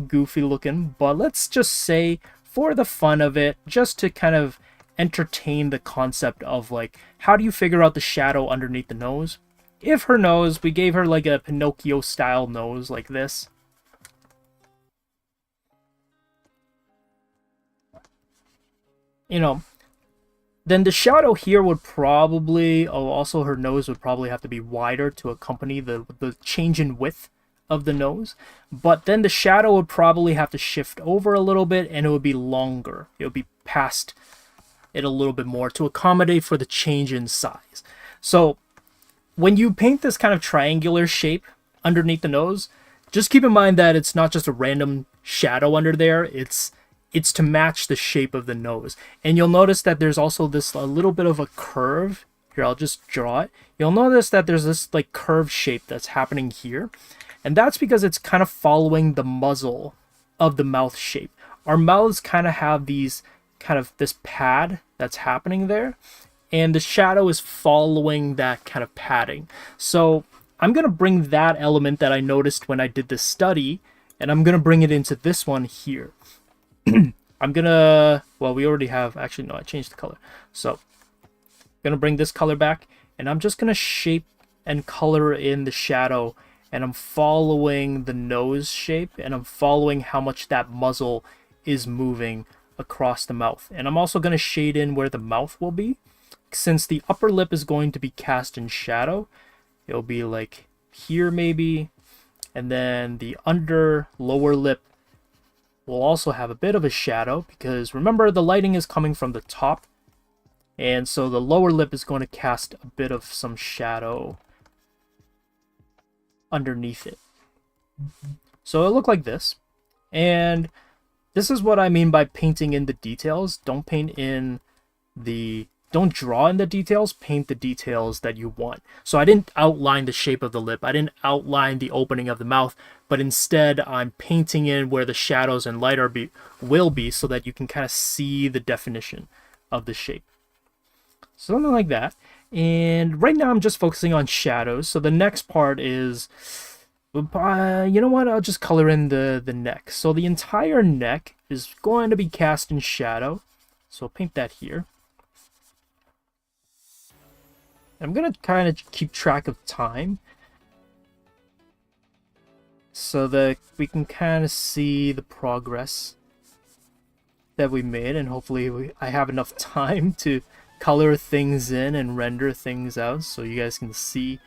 A: goofy looking, but let's just say for the fun of it, just to kind of entertain the concept of like, how do you figure out the shadow underneath the nose? if her nose, we gave her like a Pinocchio style nose like this. You know, then the shadow here would probably, oh, also her nose would probably have to be wider to accompany the change in width of the nose. But then the shadow would probably have to shift over a little bit, and it would be longer. It would be past it a little bit more to accommodate for the change in size. So when you paint this kind of triangular shape underneath the nose, just keep in mind that it's not just a random shadow under there. It's to match the shape of the nose. And you'll notice that there's also this a little bit of a curve. Here, I'll just draw it. You'll notice that there's this like curved shape that's happening here. And that's because it's kind of following the muzzle of the mouth shape. Our mouths kind of have these kind of this pad that's happening there. And the shadow is following that kind of padding. So I'm going to bring that element that I noticed when I did this study, and I'm going to bring it into this one here. I'm gonna, well, we already have, actually, no, I changed the color. So, I'm gonna bring this color back, and I'm just gonna shape and color in the shadow, and I'm following the nose shape, and I'm following how much that muzzle is moving across the mouth. And I'm also gonna shade in where the mouth will be. Since the upper lip is going to be cast in shadow, it'll be like here maybe, and then the lower lip will also have a bit of a shadow, because remember, the lighting is coming from the top, and so the lower lip is going to cast a bit of some shadow underneath it. So it'll look like this, and this is what I mean by painting in the details. Don't draw in the details, paint the details that you want. So I didn't outline the shape of the lip, I didn't outline the opening of the mouth, but instead I'm painting in where the shadows and light will be, so that you can kind of see the definition of the shape. Something like that. And right now I'm just focusing on shadows. So the next part is, you know what, I'll just color in the neck. So the entire neck is going to be cast in shadow. So I'll paint that here. I'm going to kind of keep track of time so that we can kind of see the progress that we made, and hopefully I have enough time to color things in and render things out so you guys can see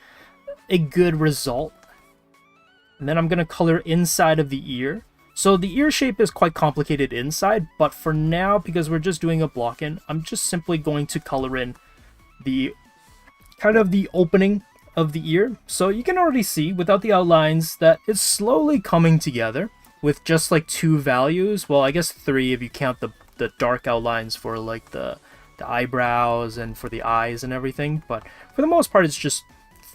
A: a good result. And then I'm going to color inside of the ear. So the ear shape is quite complicated inside, but for now, because we're just doing a block in, I'm just simply going to color in the kind of the opening of the ear. So you can already see without the outlines that it's slowly coming together with just like 2 values. Well, I guess 3 if you count the dark outlines for like the eyebrows and for the eyes and everything. But for the most part, it's just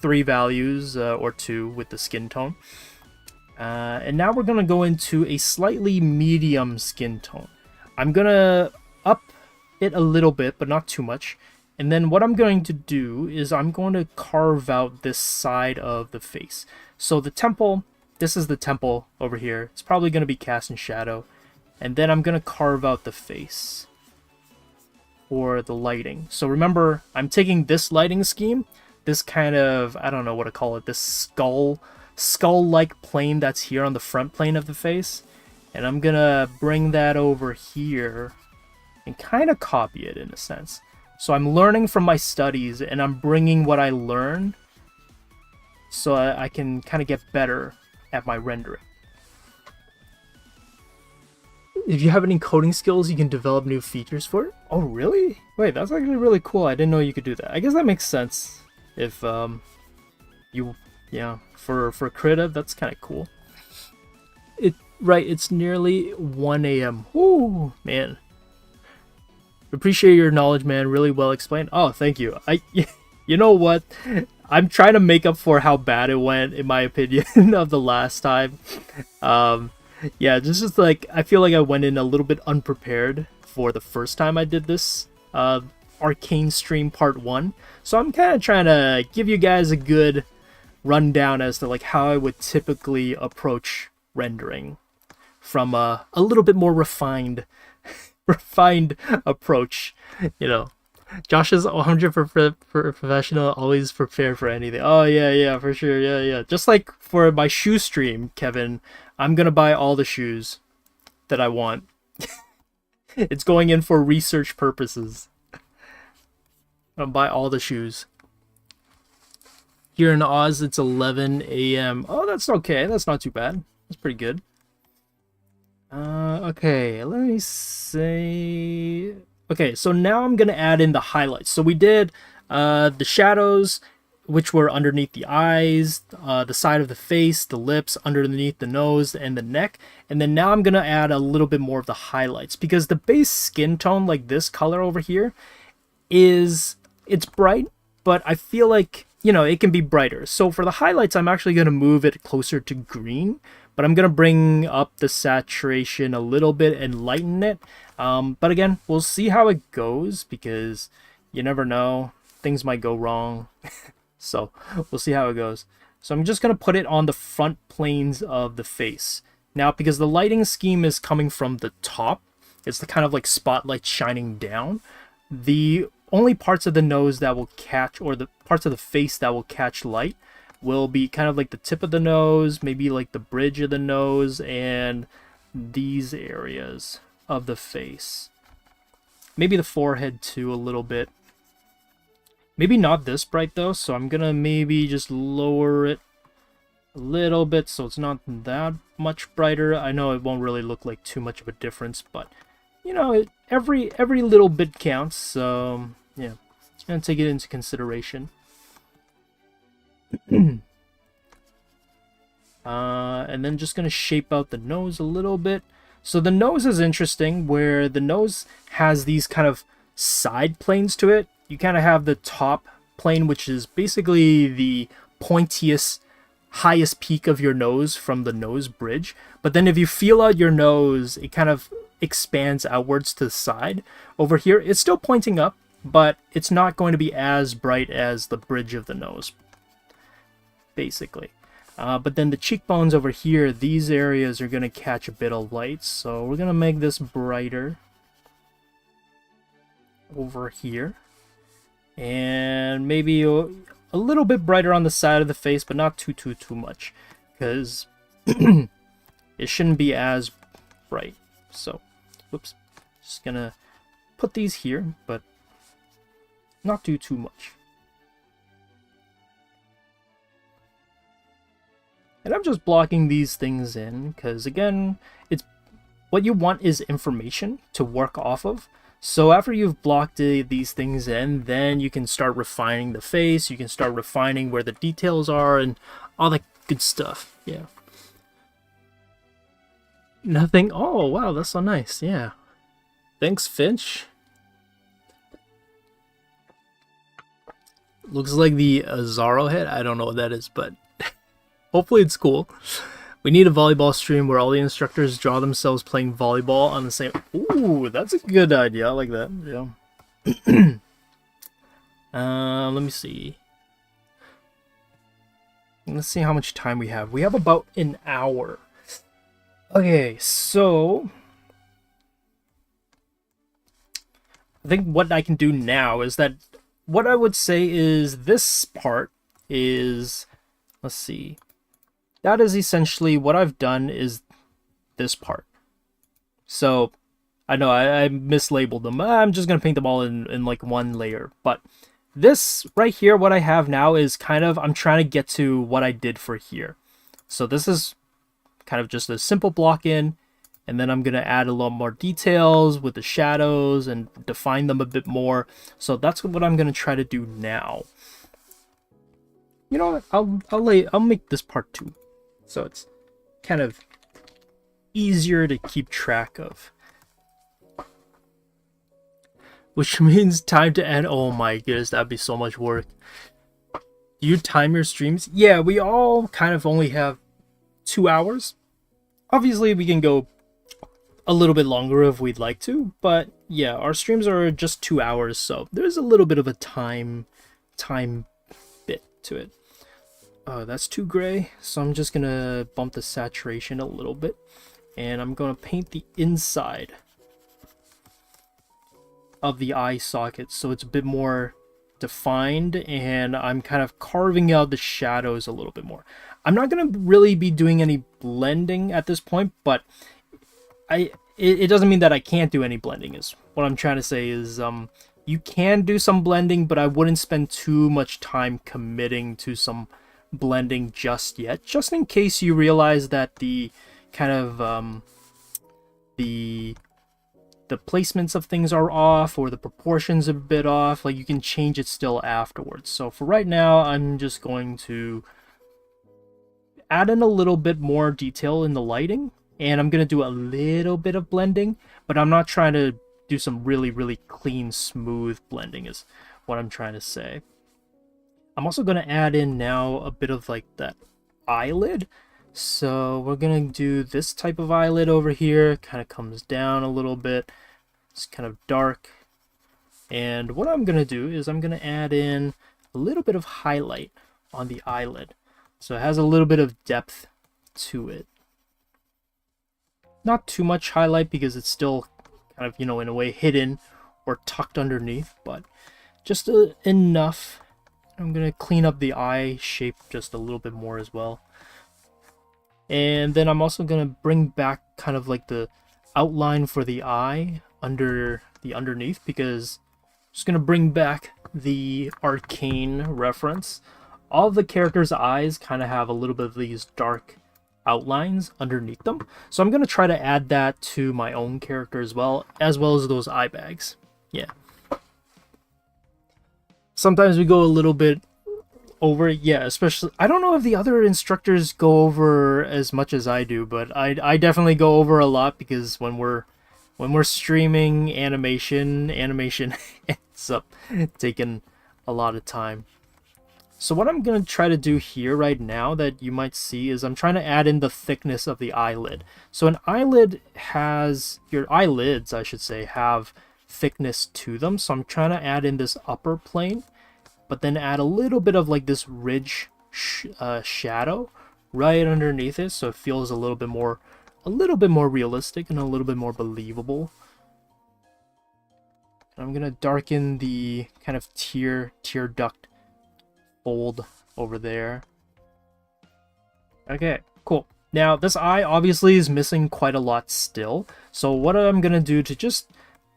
A: 3 values or 2 with the skin tone. And now we're going to go into a slightly medium skin tone. I'm going to up it a little bit, but not too much. And then what I'm going to do is I'm going to carve out this side of the face. So the temple, this is the temple over here. It's probably going to be cast in shadow. And then I'm going to carve out the face for the lighting. So remember, I'm taking this lighting scheme, this kind of, I don't know what to call it, this skull-like plane that's here on the front plane of the face. And I'm going to bring that over here and kind of copy it in a sense. So I'm learning from my studies, and I'm bringing what I learn so I can kind of get better at my rendering. If you have any coding skills, you can develop new features for it. Oh, really? Wait, that's actually really cool. I didn't know you could do that. I guess that makes sense. If for creative, that's kind of cool. Right, it's nearly 1 a.m. Ooh, man. Appreciate your knowledge, man. Really well explained. Oh, thank you. You know what? I'm trying to make up for how bad it went, in my opinion, of the last time. Yeah, just like, I feel like I went in a little bit unprepared for the first time I did this Arcane stream part 1. So I'm kind of trying to give you guys a good rundown as to like how I would typically approach rendering from a little bit more refined approach, you know. Josh is 100 for professional, always prepared for anything. Oh yeah, for sure. Yeah. Just like for my shoe stream, Kevin, I'm gonna buy all the shoes that I want. It's going in for research purposes. I'll buy all the shoes. Here in Oz, it's 11 a.m. Oh, that's okay. That's not too bad. That's pretty good. Okay, let me say... Okay, so now I'm going to add in the highlights. So we did the shadows, which were underneath the eyes, the side of the face, the lips, underneath the nose, and the neck. And then now I'm going to add a little bit more of the highlights, because the base skin tone, like this color over here, it's bright, but I feel like, you know, it can be brighter. So for the highlights, I'm actually going to move it closer to green, but I'm going to bring up the saturation a little bit and lighten it. But again, we'll see how it goes, because you never know. Things might go wrong. So we'll see how it goes. So I'm just going to put it on the front planes of the face. Now, because the lighting scheme is coming from the top, it's the kind of like spotlight shining down. The only parts of the nose that will catch, or the parts of the face that will catch light, will be kind of like the tip of the nose, maybe like the bridge of the nose, and these areas of the face. Maybe the forehead too, a little bit. Maybe not this bright though, so I'm gonna maybe just lower it a little bit so it's not that much brighter. I know it won't really look like too much of a difference, but you know, every little bit counts, so yeah, just gonna take it into consideration. And then just gonna shape out the nose a little bit. So the nose is interesting, where the nose has these kind of side planes to it. You kind of have the top plane, which is basically the pointiest, highest peak of your nose from the nose bridge. But then if you feel out your nose, it kind of expands outwards to the side. Over here, it's still pointing up, but it's not going to be as bright as the bridge of the nose, basically. But then the cheekbones over here, these areas are going to catch a bit of light, so we're going to make this brighter over here. And maybe a little bit brighter on the side of the face, but not too much, because it shouldn't be as bright. So, whoops, just gonna put these here, but not do too much. And I'm just blocking these things in, because again, it's what you want is information to work off of. So after you've blocked these things in, then you can start refining the face, you can start refining where the details are, and all that good stuff. Yeah. Nothing. Oh, wow, that's so nice. Yeah. Thanks, Finch. Looks like the Azaro head. I don't know what that is, but hopefully it's cool. We need a volleyball stream where all the instructors draw themselves playing volleyball on the same... Ooh, that's a good idea. I like that. Yeah. Let me see. Let's see how much time we have. We have about an hour. Okay, so... I think what I can do now is that... What I would say is this part is... Let's see. That is essentially what I've done is this part. So, I know I mislabeled them. I'm just going to paint them all in like one layer. But this right here, what I have now is kind of, I'm trying to get to what I did for here. So this is kind of just a simple block in. And then I'm going to add a lot more details with the shadows and define them a bit more. So that's what I'm going to try to do now. You know what? I'll make this part 2. So it's kind of easier to keep track of. Which means time to end. Oh my goodness, that'd be so much work. Do you time your streams? Yeah, we all kind of only have 2 hours. Obviously, we can go a little bit longer if we'd like to. But yeah, our streams are just 2 hours. So there's a little bit of a time bit to it. That's too gray, so I'm just gonna bump the saturation a little bit, and I'm gonna paint the inside. of the eye socket, so it's a bit more defined, and I'm kind of carving out the shadows a little bit more. I'm not going to really be doing any blending at this point, but it doesn't mean that I can't do any blending. Is what I'm trying to say is you can do some blending, but I wouldn't spend too much time committing to some blending just yet, just in case you realize that the kind of the placements of things are off, or the proportions are a bit off. Like, you can change it still afterwards. So for right now, I'm just going to add in a little bit more detail in the lighting, and I'm going to do a little bit of blending, but I'm not trying to do some really clean, smooth blending is what I'm trying to say. I'm also going to add in now a bit of like that eyelid. So we're going to do this type of eyelid over here. Kind of comes down a little bit. It's kind of dark. And what I'm going to do is I'm going to add in a little bit of highlight on the eyelid. So it has a little bit of depth to it. Not too much highlight because it's still kind of, you know, in a way hidden or tucked underneath, but just enough. I'm going to clean up the eye shape just a little bit more as well. And then I'm also going to bring back kind of like the outline for the eye under the underneath, because I'm just going to bring back the Arcane reference. All of the characters' eyes kind of have a little bit of these dark outlines underneath them. So I'm going to try to add that to my own character as well as those eye bags. Yeah. Sometimes we go a little bit over, yeah, especially, I don't know if the other instructors go over as much as I do, but I definitely go over a lot, because when we're streaming animation ends up taking a lot of time. So what I'm going to try to do here right now that you might see is I'm trying to add in the thickness of the eyelid. So an eyelid has, your eyelids I should say, have thickness to them. So I'm trying to add in this upper plane, but then add a little bit of like this ridge shadow right underneath it, so it feels a little bit more realistic and a little bit more believable. I'm gonna darken the kind of tear duct fold over there. Okay, cool. Now this eye obviously is missing quite a lot still, so what I'm gonna do to just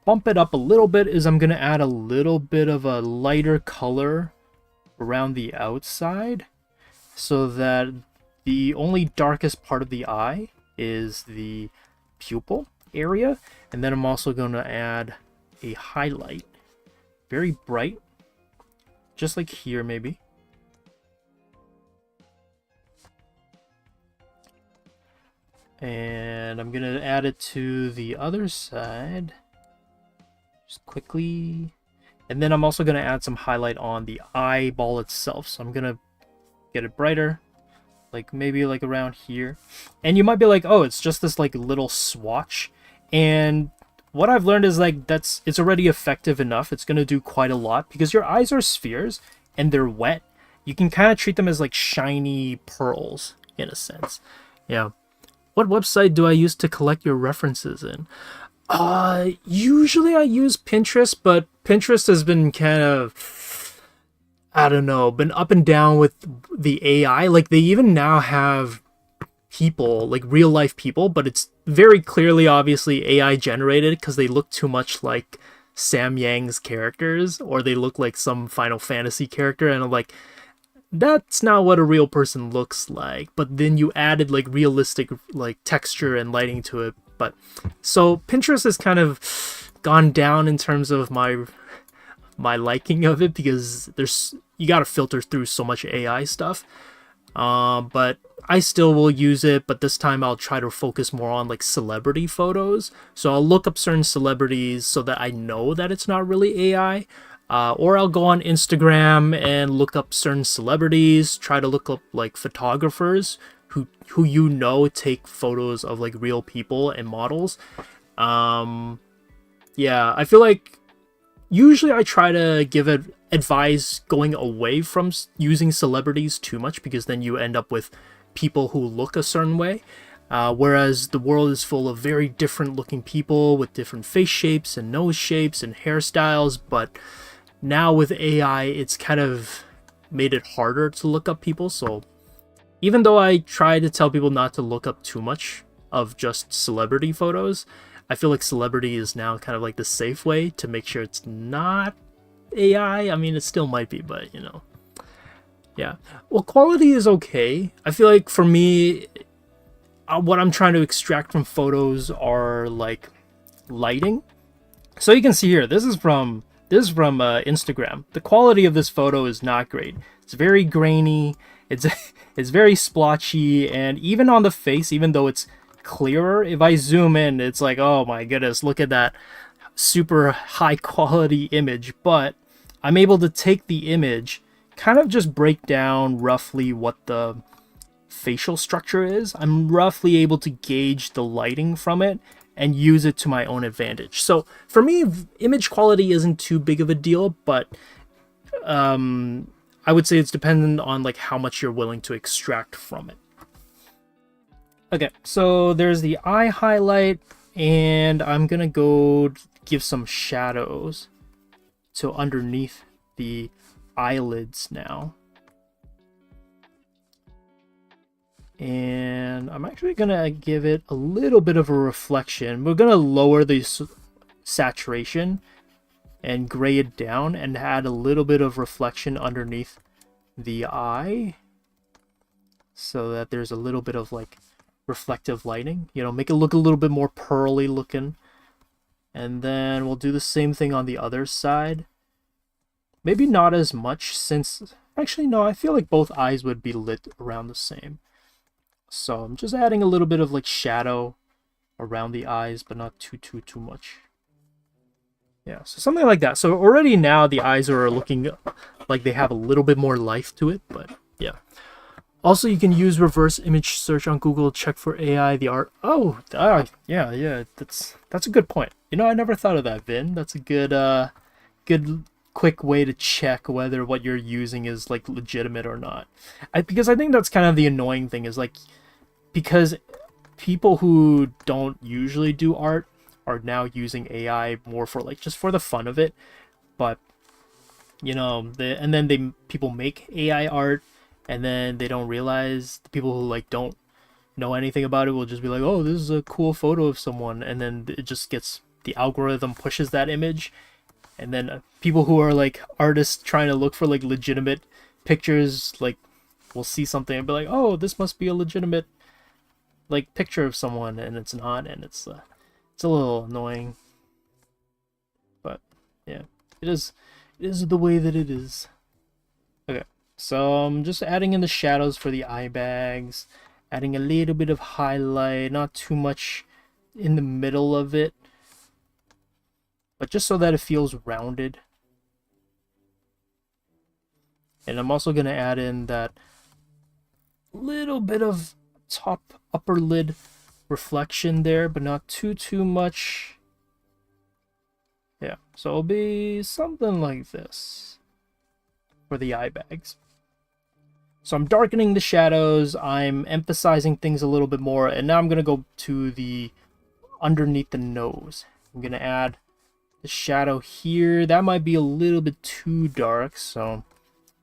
A: bump it up a little bit is I'm gonna add a little bit of a lighter color around the outside, so that the only darkest part of the eye is the pupil area. And then I'm also gonna add a highlight, very bright, just like here maybe. And I'm gonna add it to the other side just quickly. And then I'm also gonna add some highlight on the eyeball itself. So I'm gonna get it brighter, like maybe like around here. And you might be like, oh, it's just this like little swatch. And what I've learned is like it's already effective enough. It's gonna do quite a lot, because your eyes are spheres and they're wet. You can kind of treat them as like shiny pearls in a sense. Yeah. What website do I use to collect your references in? Usually I use Pinterest, but Pinterest has been kind of, I don't know, been up and down with the AI. Like, they even now have people, like real life people, but it's very clearly obviously AI generated, because they look too much like Sam Yang's characters, or they look like some Final Fantasy character, and I'm like, that's not what a real person looks like. But then you added like realistic like texture and lighting to it. But so Pinterest has kind of gone down in terms of my liking of it, because you got to filter through so much AI stuff. But I still will use it, but this time I'll try to focus more on like celebrity photos. So I'll look up certain celebrities so that I know that it's not really AI. Or I'll go on Instagram and look up certain celebrities, try to look up like photographers who you know take photos of like real people and models. Yeah, I feel like usually I try to give advice going away from using celebrities too much, because then you end up with people who look a certain way. Whereas the world is full of very different looking people with different face shapes and nose shapes and hairstyles. But now with AI, it's kind of made it harder to look up people. So even though I try to tell people not to look up too much of just celebrity photos, I feel like celebrity is now kind of like the safe way to make sure it's not AI. I mean, it still might be, but you know. Yeah. Well, quality is okay. I feel like for me, what I'm trying to extract from photos are like lighting. So you can see here, this is from Instagram. The quality of this photo is not great. It's very grainy. It's it's very splotchy, and even on the face, even though it's clearer, if I zoom in, it's like, oh my goodness, look at that super high quality image. But I'm able to take the image, kind of just break down roughly what the facial structure is. I'm roughly able to gauge the lighting from it and use it to my own advantage. So for me, image quality isn't too big of a deal, but I would say it's dependent on like how much you're willing to extract from it. Okay, so there's the eye highlight, and I'm gonna go give some shadows to underneath the eyelids now. And I'm actually gonna give it a little bit of a reflection. We're gonna lower the saturation and gray it down and add a little bit of reflection underneath the eye so that there's a little bit of like reflective lighting, you know, make it look a little bit more pearly looking. And then we'll do the same thing on the other side. Maybe not as much, since actually no, I feel like both eyes would be lit around the same. So I'm just adding a little bit of like shadow around the eyes, but not too much. Yeah, so something like that. So already now the eyes are looking like they have a little bit more life to it, but yeah. Also, you can use reverse image search on Google to check for AI, the art. Oh, yeah, that's a good point. You know, I never thought of that, Vin. That's a good quick way to check whether what you're using is like legitimate or not. Because I think that's kind of the annoying thing, is like, because people who don't usually do art are now using AI more for like just for the fun of it. But you know, people make AI art, and then they don't realize, the people who like don't know anything about it will just be like, oh, this is a cool photo of someone, and then it just gets, the algorithm pushes that image, and then people who are like artists trying to look for like legitimate pictures, like, will see something and be like, oh, this must be a legitimate like picture of someone, and it's not, and it's a little annoying. But yeah, it is the way that it is. Okay, so I'm just adding in the shadows for the eye bags, adding a little bit of highlight, not too much in the middle of it, but just so that it feels rounded. And I'm also going to add in that little bit of upper lid reflection there, but not too much. Yeah, so it'll be something like this for the eye bags. So I'm darkening the shadows, I'm emphasizing things a little bit more, and now I'm going to go to the underneath the nose. I'm going to add the shadow here. That might be a little bit too dark, so I'm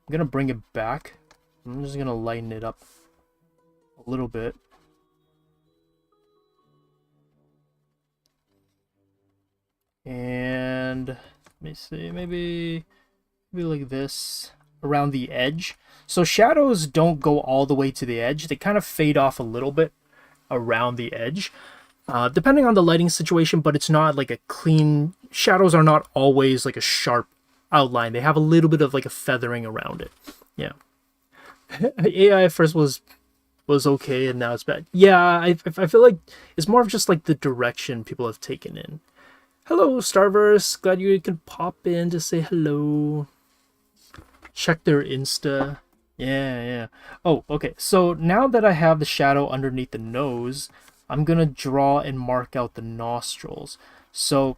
A: going to bring it back. I'm just going to lighten it up a little bit. And let me see, maybe like this around the edge. So shadows don't go all the way to the edge. They kind of fade off a little bit around the edge, depending on the lighting situation, but it's not like a clean, shadows are not always like a sharp outline. They have a little bit of like a feathering around it. Yeah. AI at first was okay, and now it's bad. Yeah, I feel like it's more of just like the direction people have taken in. Hello, Starverse. Glad you can pop in to say hello. Check their Insta. Yeah. Oh, okay. So now that I have the shadow underneath the nose, I'm going to draw and mark out the nostrils. So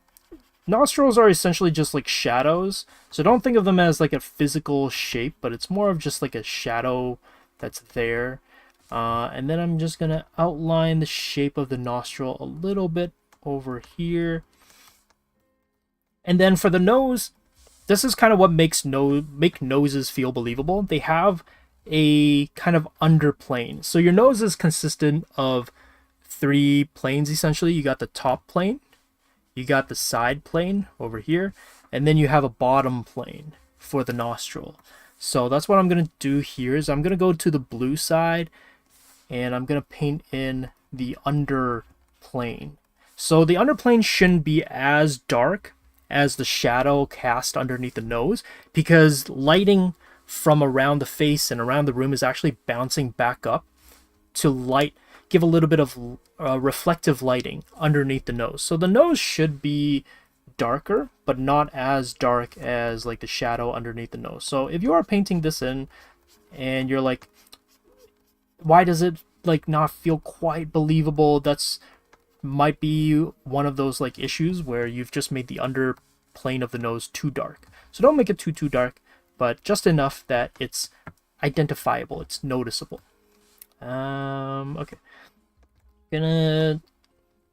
A: nostrils are essentially just like shadows. So don't think of them as like a physical shape, but it's more of just like a shadow that's there. And then I'm just gonna outline the shape of the nostril a little bit over here. And then for the nose, this is kind of what makes noses feel believable. They have a kind of underplane. So your nose is consistent of 3 planes essentially. You got the top plane, you got the side plane over here, and then you have a bottom plane for the nostril. So that's what I'm going to do here is I'm going to go to the blue side and I'm going to paint in the underplane. So the underplane shouldn't be as dark as the shadow cast underneath the nose, because lighting from around the face and around the room is actually bouncing back up to give a little bit of reflective lighting underneath the nose. So the nose should be darker, but not as dark as like the shadow underneath the nose. So if you are painting this in and you're like, why does it like not feel quite believable? That's might be one of those like issues where you've just made the under plane of the nose too dark. So don't make it too dark, but just enough that it's identifiable, it's noticeable. Okay. Gonna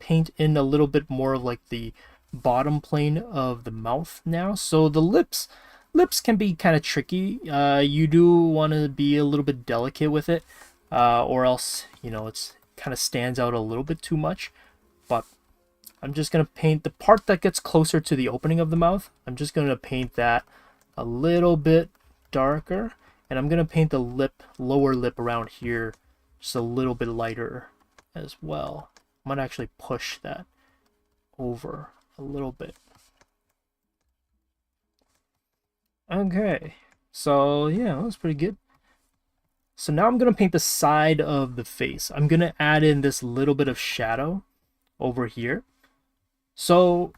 A: paint in a little bit more of like the bottom plane of the mouth now. So the lips can be kind of tricky. You do want to be a little bit delicate with it, or else, you know, it's kind of stands out a little bit too much. But I'm just going to paint the part that gets closer to the opening of the mouth. I'm just going to paint that a little bit darker. And I'm going to paint the lower lip around here just a little bit lighter as well. I'm going to actually push that over a little bit. Okay, so yeah, that was pretty good. So now I'm going to paint the side of the face. I'm going to add in this little bit of shadow over here. So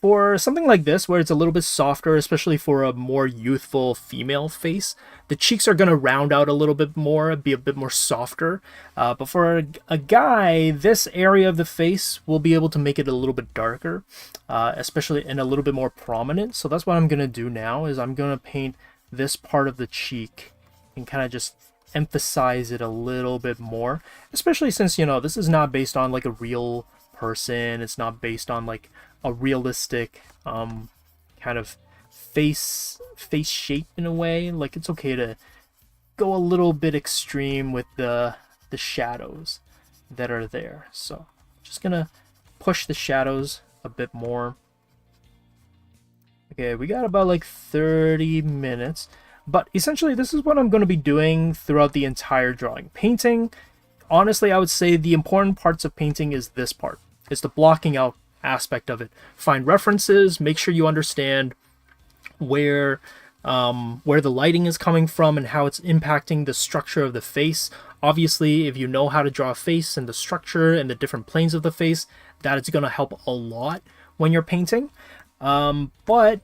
A: for something like this, where it's a little bit softer, especially for a more youthful female face, the cheeks are going to round out a little bit more, be a bit more softer. But for a guy, this area of the face will be able to make it a little bit darker, especially and a little bit more prominent. So that's what I'm going to do now, is I'm going to paint this part of the cheek and kind of just emphasize it a little bit more, especially since, you know, this is not based on like a real person. It's not based on like a realistic kind of face shape in a way. Like, it's okay to go a little bit extreme with the shadows that are there. So just gonna push the shadows a bit more. Okay, we got about like 30 minutes. But essentially, this is what I'm going to be doing throughout the entire drawing. Painting, honestly, I would say the important parts of painting is this part. It's the blocking out aspect of it. Find references, make sure you understand where the lighting is coming from and how it's impacting the structure of the face. Obviously, if you know how to draw a face and the structure and the different planes of the face, that is going to help a lot when you're painting. But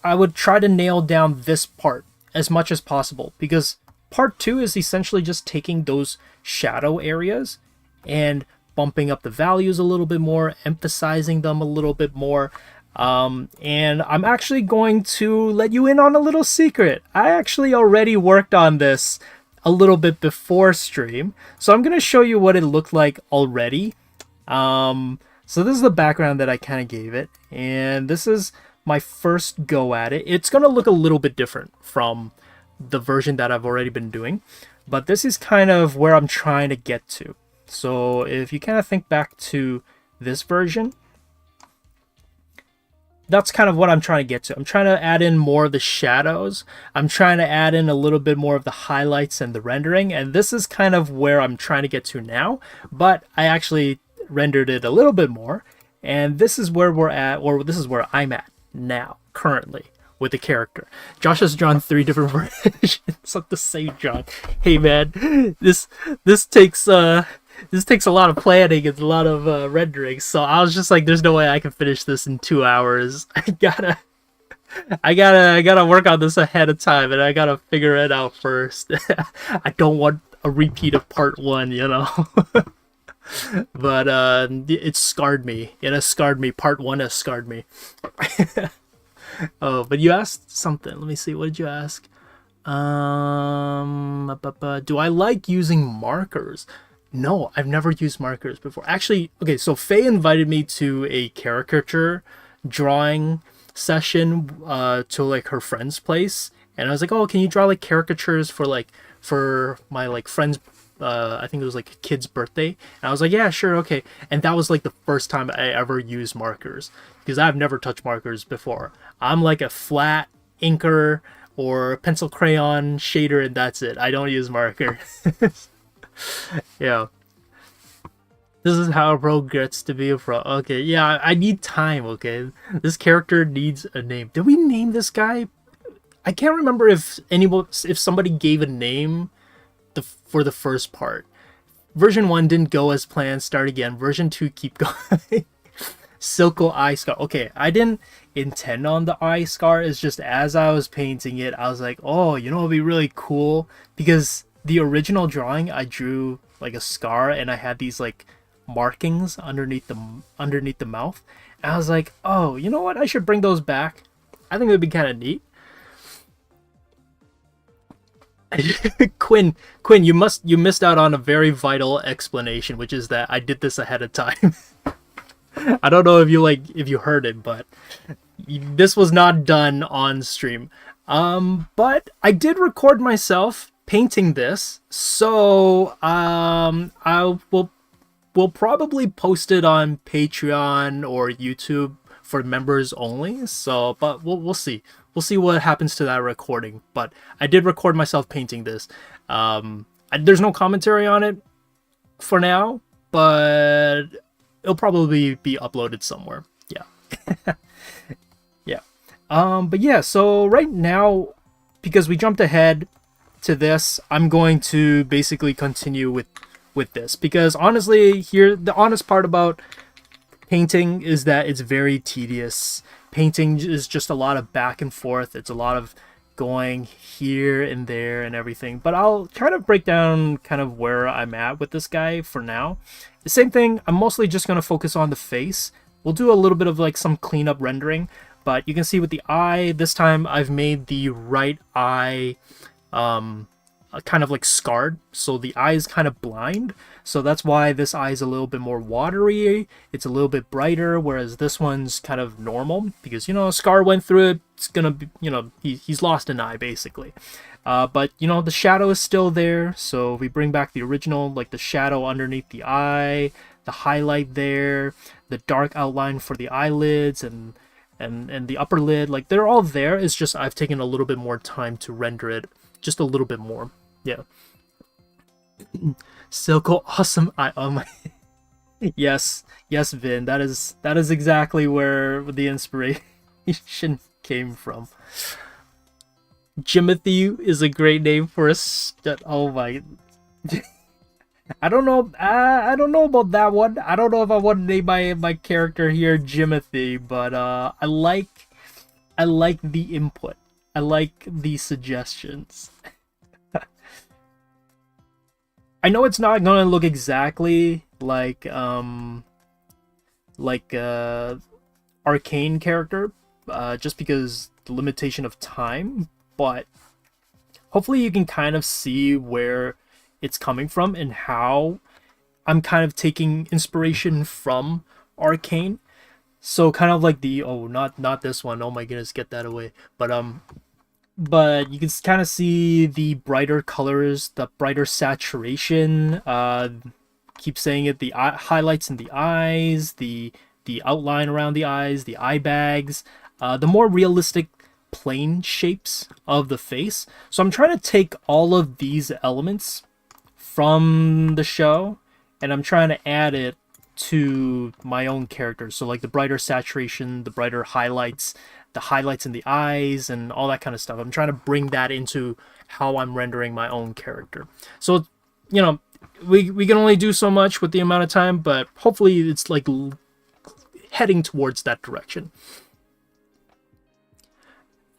A: I would try to nail down this part as much as possible, because part 2 is essentially just taking those shadow areas and bumping up the values a little bit more, emphasizing them a little bit more. And I'm actually going to let you in on a little secret. I actually already worked on this a little bit before stream, so I'm going to show you what it looked like already. So this is the background that I kind of gave it, and this is my first go at it. It's going to look a little bit different from the version that I've already been doing, but this is kind of where I'm trying to get to. So if you kind of think back to this version, that's kind of what I'm trying to get to. I'm trying to add in more of the shadows. I'm trying to add in a little bit more of the highlights and the rendering, and this is kind of where I'm trying to get to now, but I actually rendered it a little bit more, and this is where we're at, or this is where I'm at now, currently, with the character. Josh has drawn 3 different versions of the same John. Hey man, this takes a lot of planning and a lot of rendering, so I was just like, there's no way I can finish this in 2 hours. I gotta work on this ahead of time, and I gotta figure it out first. I don't want a repeat of part 1, you know. But it scarred me. It has scarred me. Part 1 has scarred me. Oh, but you asked something. Let me see. What did you ask? Do I like using markers? No, I've never used markers before. Actually, okay, so Faye invited me to a caricature drawing session to like her friend's place, and I was like, "Oh, can you draw like caricatures for my like friend's I think it was like a kid's birthday?" And I was like, "Yeah, sure, okay." And that was like the first time I ever used markers because I've never touched markers before. I'm like a flat inker or pencil crayon shader, and that's it. I don't use marker. Yeah. This is how a pro gets to be a pro. Okay, yeah, I need time, okay? This character needs a name. Did we name this guy? I can't remember if somebody gave a name for the first part. Version 1 didn't go as planned, start again. Version 2, keep going. Silco eye scar. Okay, I didn't intend on the eye scar. It's just as I was painting it, I was like, oh, you know, it'd be really cool because the original drawing I drew like a scar and I had these like markings underneath the mouth. And I was like, oh, you know what? I should bring those back. I think it'd be kind of neat. Quinn, you missed out on a very vital explanation, which is that I did this ahead of time. I don't know if you heard it, but this was not done on stream. But I did record myself painting this, so we'll probably post it on Patreon or YouTube for members only. So, but we'll see. We'll see what happens to that recording. But I did record myself painting this. There's no commentary on it for now, but it'll probably be uploaded somewhere. Yeah. Yeah. But yeah, so right now, because we jumped ahead to this, I'm going to basically continue with this, because honestly, here the honest part about painting is that it's very tedious. Painting is just a lot of back and forth. It's a lot of going here and there and everything, but I'll try to break down kind of where I'm at with this guy for now. The same thing, I'm mostly just going to focus on the face. We'll do a little bit of like some cleanup rendering, but you can see with the eye, this time I've made the right eye kind of like scarred, so the eye is kind of blind, so that's why this eye is a little bit more watery. It's a little bit brighter, whereas this one's kind of normal because, you know, Scar went through it. It's gonna be, you know, he's lost an eye basically. But you know, the shadow is still there, so we bring back the original, like the shadow underneath the eye, the highlight there, the dark outline for the eyelids and the upper lid, like they're all there. It's just I've taken a little bit more time to render it just a little bit more. Yeah. Silco awesome eye. Oh my. Yes, Vin. That is exactly where the inspiration came from. Jimothy is a great name for a stud. Oh my. I don't know. I don't know about that one. I don't know if I want to name my character here Jimothy, but I like the input. I like the suggestions. I know it's not gonna look exactly like Arcane character, just because the limitation of time, but hopefully you can kind of see where it's coming from and how I'm kind of taking inspiration from Arcane. So kind of like the, oh, not this one. Oh my goodness, get that away. But you can kind of see the brighter colors, the brighter saturation. Keep saying it, the highlights in the eyes, the outline around the eyes, the eye bags, the more realistic plane shapes of the face. So I'm trying to take all of these elements from the show and I'm trying to add it to my own character. So like the brighter saturation, the brighter highlights, the highlights in the eyes and all that kind of stuff. I'm trying to bring that into how I'm rendering my own character. So, you know, we can only do so much with the amount of time, but hopefully it's like heading towards that direction.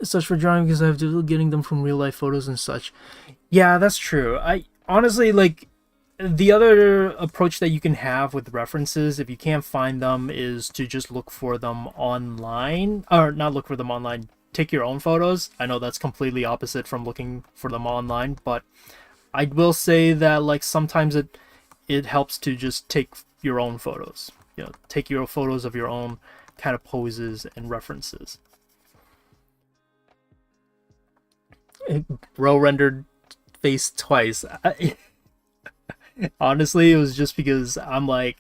A: Such for drawing because I have to getting them from real life photos and such. Yeah, that's true. I honestly, like, the other approach that you can have with references, if you can't find them, is to just look for them online, or not look for them online, take your own photos. I know that's completely opposite from looking for them online, but I will say that like sometimes it helps to just take your own photos. You know, take your photos of your own kind of poses and references. Bro rendered face twice. Honestly, it was just because I'm like,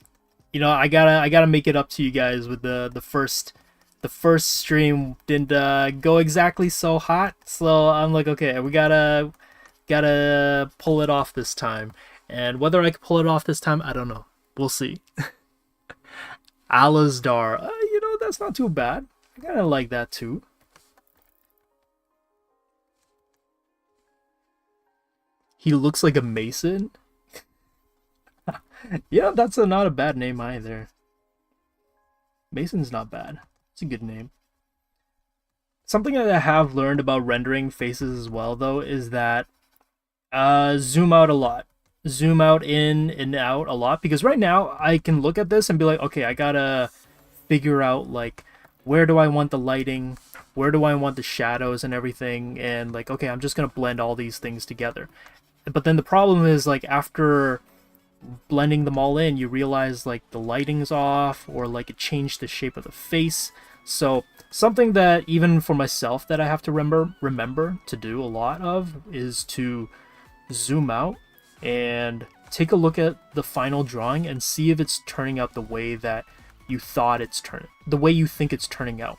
A: you know, I gotta make it up to you guys with the first stream didn't go exactly so hot, so I'm like, okay, we gotta pull it off this time, and whether I can pull it off this time, I don't know. We'll see. Alisdar, you know, that's not too bad. I kind of like that too. He looks like a mason. Yeah, that's not a bad name either. Mason's not bad. It's a good name. Something that I have learned about rendering faces as well, though, is that zoom out a lot. Zoom out in and out a lot, because right now I can look at this and be like, okay, I gotta figure out like where do I want the lighting, where do I want the shadows and everything, and like, okay, I'm just gonna blend all these things together. But then the problem is, like, after blending them all in, you realize like the lighting's off, or like it changed the shape of the face. So something that even for myself that I have to remember to do a lot of is to zoom out and take a look at the final drawing and see if it's turning out the way that you thought it's the way you think it's turning out.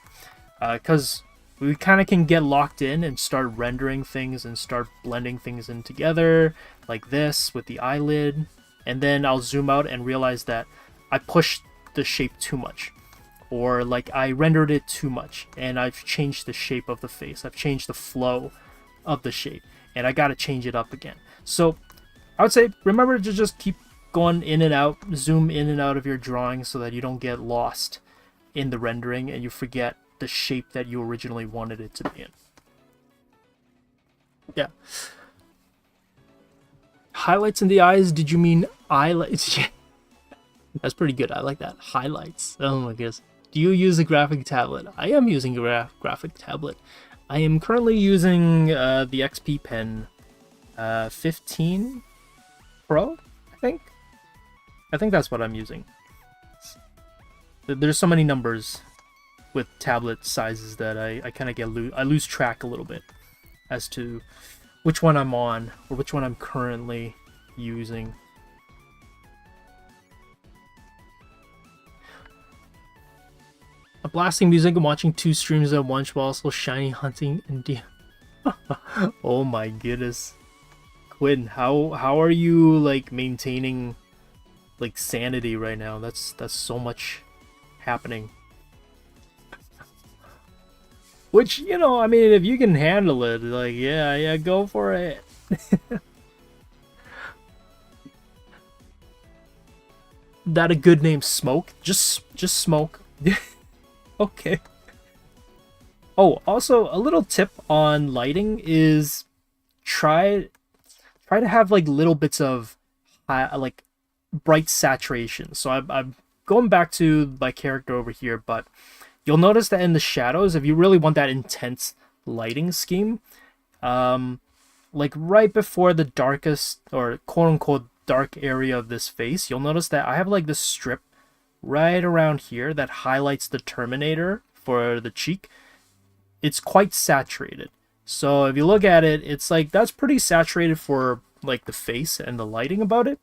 A: Because we kind of can get locked in and start rendering things and start blending things in together like this with the eyelid, and then I'll zoom out and realize that I pushed the shape too much, or like I rendered it too much and I've changed the shape of the face, I've changed the flow of the shape, and I gotta change it up again. So I would say remember to just keep going in and out, zoom in and out of your drawing so that you don't get lost in the rendering and you forget the shape that you originally wanted it to be in. Yeah. Highlights in the eyes, did you mean eyelights? Yeah. That's pretty good. I like that. Highlights. Oh my goodness. Do you use a graphic tablet? I am using a graphic tablet. I am currently using the XP Pen 15 Pro, I think. I think that's what I'm using. There's so many numbers with tablet sizes that I kind of I lose track a little bit as to which one I'm on or which one I'm currently using. I'm blasting music and watching 2 streams at once while also shiny hunting and oh my goodness. Quinn, how are you like maintaining like sanity right now? That's so much happening. Which, you know, I mean, if you can handle it, like, yeah, go for it. That a good name, Smoke? Just Smoke. Okay. Oh, also, a little tip on lighting is try to have like little bits of like bright saturation. So I'm going back to my character over here, but you'll notice that in the shadows, if you really want that intense lighting scheme, like right before the darkest or quote-unquote dark area of this face, you'll notice that I have like this strip right around here that highlights the Terminator for the cheek. It's quite saturated. So if you look at it, it's like that's pretty saturated for like the face and the lighting about it,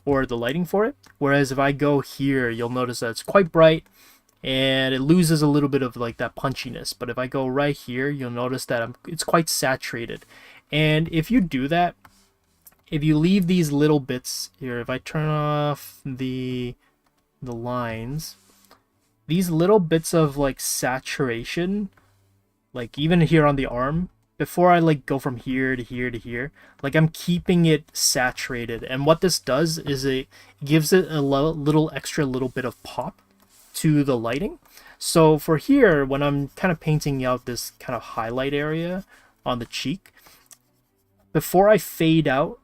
A: or the lighting for it. Whereas if I go here, you'll notice that it's quite bright and it loses a little bit of like that punchiness. But if I go right here, you'll notice that it's quite saturated. And if you do that, if you leave these little bits here, if I turn off the lines, these little bits of like saturation, like even here on the arm, before I like go from here to here to here, like I'm keeping it saturated. And what this does is it gives it a little extra little bit of pop to the lighting. So for here, when I'm kind of painting out this kind of highlight area on the cheek, before I fade out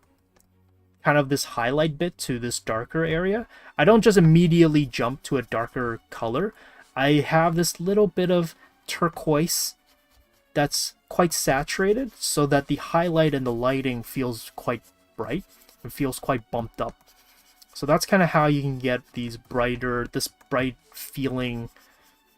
A: kind of this highlight bit to this darker area, I don't just immediately jump to a darker color. I have this little bit of turquoise that's quite saturated, so that the highlight and the lighting feels quite bright and feels quite bumped up. So that's kind of how you can get this bright feeling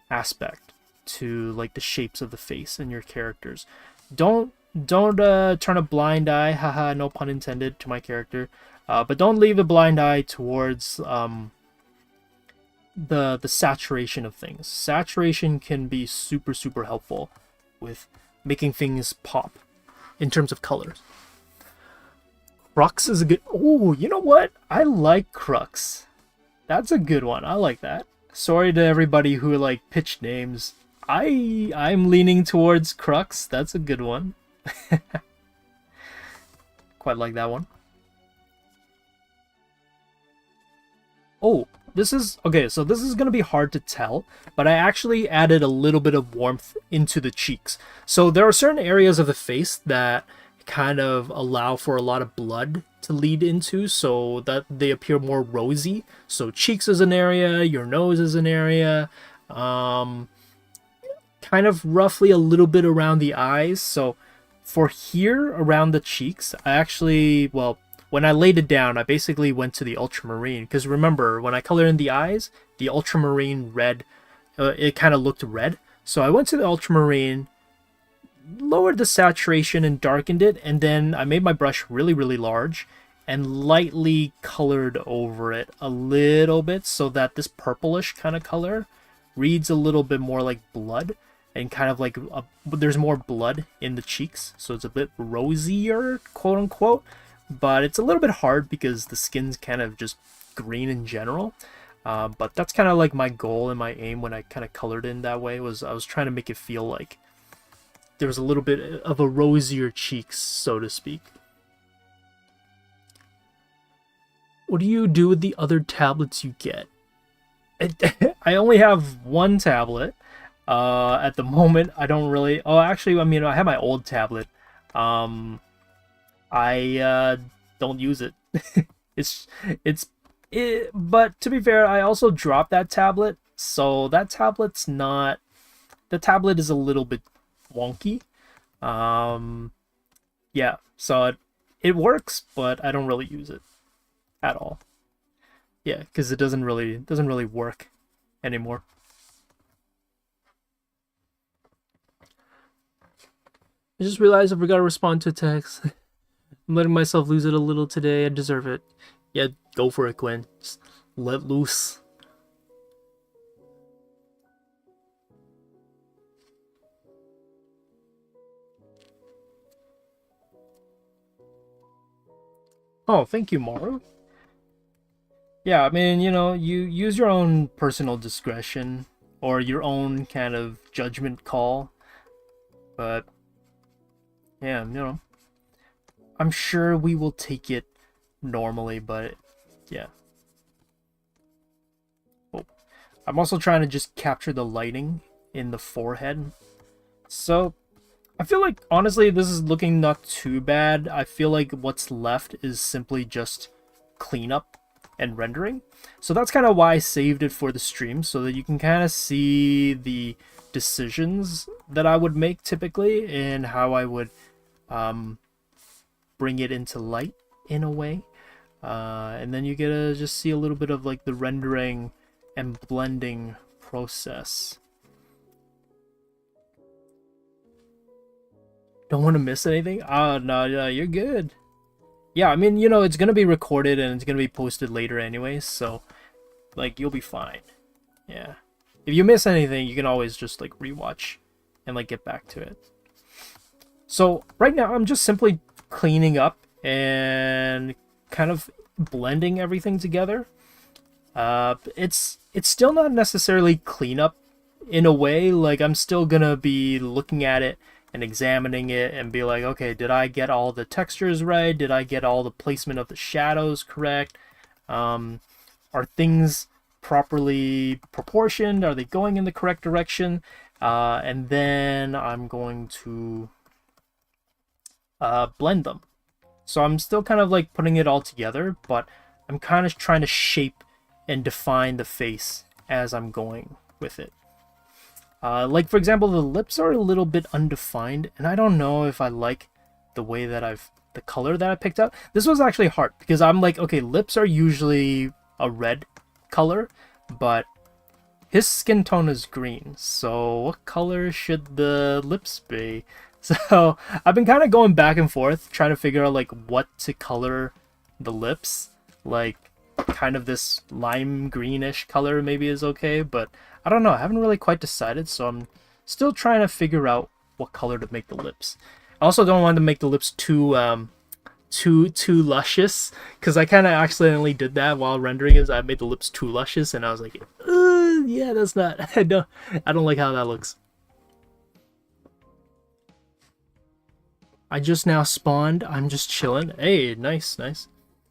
A: aspect to like the shapes of the face and your characters. Don't turn a blind eye, haha, no pun intended, to my character. But don't leave a blind eye towards the saturation of things. Saturation can be super helpful with making things pop in terms of colors. Crux is a good... Oh, you know what? I like Crux. That's a good one. I like that. Sorry to everybody who like pitched names. I'm leaning towards Crux. That's a good one. Quite like that one. Oh, this is... Okay, so this is going to be hard to tell, but I actually added a little bit of warmth into the cheeks. So there are certain areas of the face that kind of allow for a lot of blood to lead into, so that they appear more rosy. So cheeks is an area, your nose is an area, kind of roughly a little bit around the eyes. So for here, around the cheeks, I actually, well, when I laid it down, I basically went to the ultramarine, because remember, when I color in the eyes, the ultramarine red, it kind of looked red. So I went to the ultramarine, lowered the saturation and darkened it, and then I made my brush really large and lightly colored over it a little bit, so that this purplish kind of color reads a little bit more like blood, and kind of like there's more blood in the cheeks, so it's a bit rosier, quote unquote. But it's a little bit hard because the skin's kind of just green in general. But that's kind of like my goal and my aim when I kind of colored in that way, was I was trying to make it feel like there was a little bit of a rosier cheeks, so to speak. What do you do with the other tablets you get? I only have one tablet. At the moment, I don't really... Oh, actually, I mean, I have my old tablet. I don't use it. But to be fair, I also dropped that tablet, so that tablet's not... The tablet is a little bit wonky. Yeah, so it works, but I don't really use it at all. Yeah, because it doesn't really work anymore. I just realized I forgot to respond to a text. I'm letting myself lose it a little today. I deserve it. Yeah, go for it, Gwen. Just let loose. Oh, thank you, Maru. Yeah, I mean, you know, you use your own personal discretion or your own kind of judgment call. But, yeah, you know, I'm sure we will take it normally, but yeah. Oh, I'm also trying to just capture the lighting in the forehead. So, I feel like, honestly, this is looking not too bad. I feel like what's left is simply just cleanup and rendering. So that's kind of why I saved it for the stream, so that you can kind of see the decisions that I would make typically and how I would bring it into light in a way. And then you get to just see a little bit of like the rendering and blending process. Don't want to miss anything? Oh, no, you're good. Yeah, I mean, you know, it's going to be recorded and it's going to be posted later anyways, so, like, you'll be fine. Yeah. If you miss anything, you can always just, like, rewatch and, like, get back to it. So, right now, I'm just simply cleaning up and kind of blending everything together. It's still not necessarily cleanup in a way. Like, I'm still going to be looking at it and examining it and be like, okay, did I get all the textures right? Did I get all the placement of the shadows correct? Are things properly proportioned? Are they going in the correct direction? And then I'm going to blend them. So I'm still kind of like putting it all together, but I'm kind of trying to shape and define the face as I'm going with it. Like for example, the lips are a little bit undefined, and I don't know if I like the way that the color that I picked out. This was actually hard because I'm like, okay, lips are usually a red color, but his skin tone is green, so what color should the lips be? So I've been kind of going back and forth trying to figure out like what to color the lips. Like kind of this lime greenish color maybe is okay, but I don't know. I haven't really quite decided, so I'm still trying to figure out what color to make the lips. I also don't want to make the lips too luscious, because I kind of accidentally did that while rendering it. I made the lips too luscious, and I was like, yeah, that's not. I don't like how that looks. I just now spawned. I'm just chilling. Hey, nice, nice.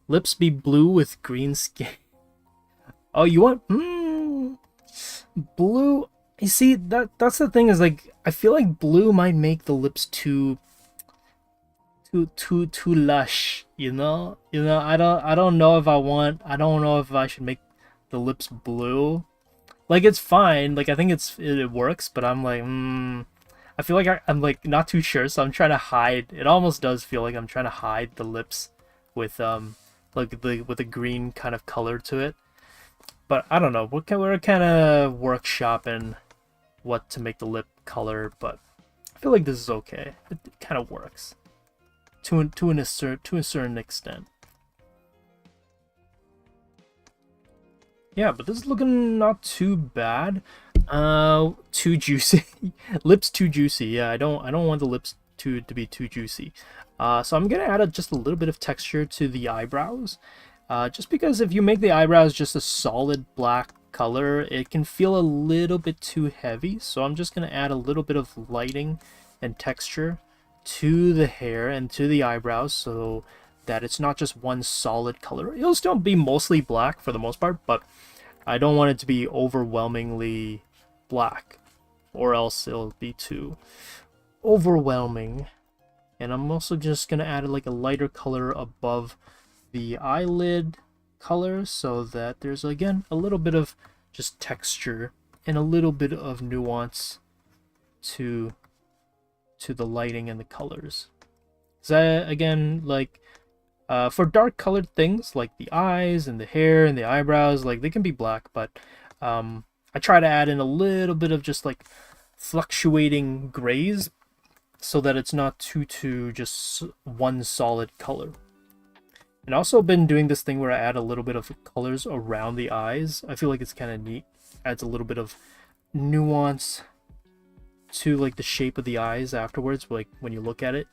A: Lips be blue with green skin. Oh, you want blue? You see, that's the thing, is like I feel like blue might make the lips too lush, you know? I don't know if I don't know if I should make the lips blue. Like it's fine, like I think it works, but I'm like, I feel like I'm like not too sure, so I'm trying to hide. It almost does feel like I'm trying to hide the lips with like with a green kind of color to it. But I don't know. We're kind of workshopping what to make the lip color, but I feel like this is okay. It kind of works to a certain extent. Yeah, but this is looking not too bad. Too juicy. Lips too juicy. Yeah, I don't want the lips to be too juicy. So I'm gonna add just a little bit of texture to the eyebrows. Just because if you make the eyebrows just a solid black color, it can feel a little bit too heavy. So I'm just gonna add a little bit of lighting and texture to the hair and to the eyebrows, so that it's not just one solid color. It'll still be mostly black for the most part, but I don't want it to be overwhelmingly black, or else it'll be too overwhelming. And I'm also just gonna add like a lighter color above the eyelid color, so that there's again a little bit of just texture and a little bit of nuance to the lighting and the colors. So again, like for dark colored things like the eyes and the hair and the eyebrows, like they can be black, but I try to add in a little bit of just like fluctuating grays, so that it's not too just one solid color. And also been doing this thing where I add a little bit of colors around the eyes. I feel like it's kind of neat. Adds a little bit of nuance to like the shape of the eyes afterwards, like when you look at it.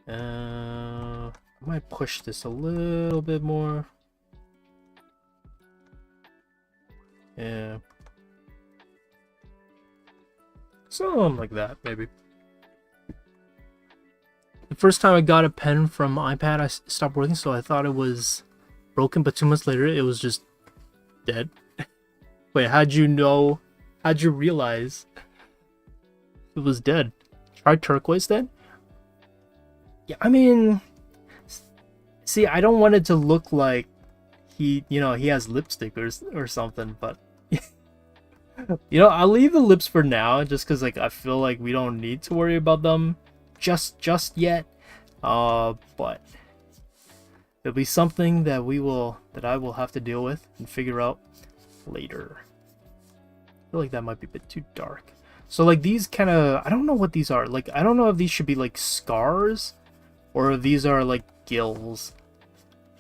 A: I might push this a little bit more. Yeah. Something like that, maybe. The first time I got a pen from iPad, I stopped working, so I thought it was broken, but 2 months later, it was just dead. Wait, how'd you know? How'd you realize it was dead? Try turquoise then? Yeah, I mean, see, I don't want it to look like he has lipstick or something, but I'll leave the lips for now, just because like I feel like we don't need to worry about them just yet. But it'll be something that I will have to deal with and figure out later. I feel like that might be a bit too dark. So like these kind of, I don't know what these are. Like I don't know if these should be like scars or if these are like gills.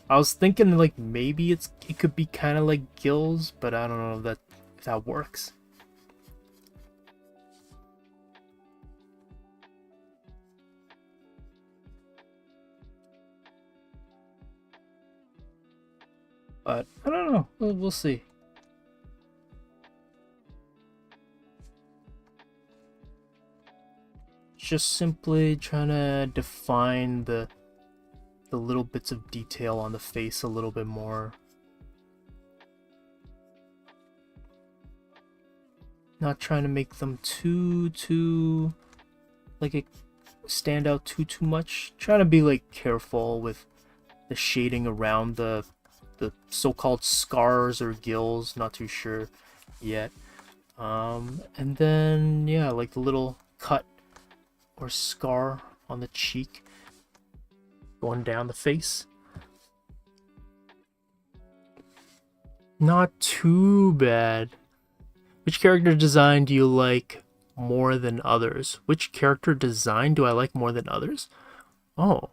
A: I was thinking like maybe it could be kind of like gills, but I don't know if that works. But I don't know. We'll see. Just simply trying to define the little bits of detail on the face a little bit more. Not trying to make them too like it stand out too much. Trying to be like careful with the shading around the so-called scars or gills. Not too sure yet. And then, yeah, like the little cut or scar on the cheek going down the face. Not too bad. Which character design do you like more than others? Which character design do I like more than others? Oh.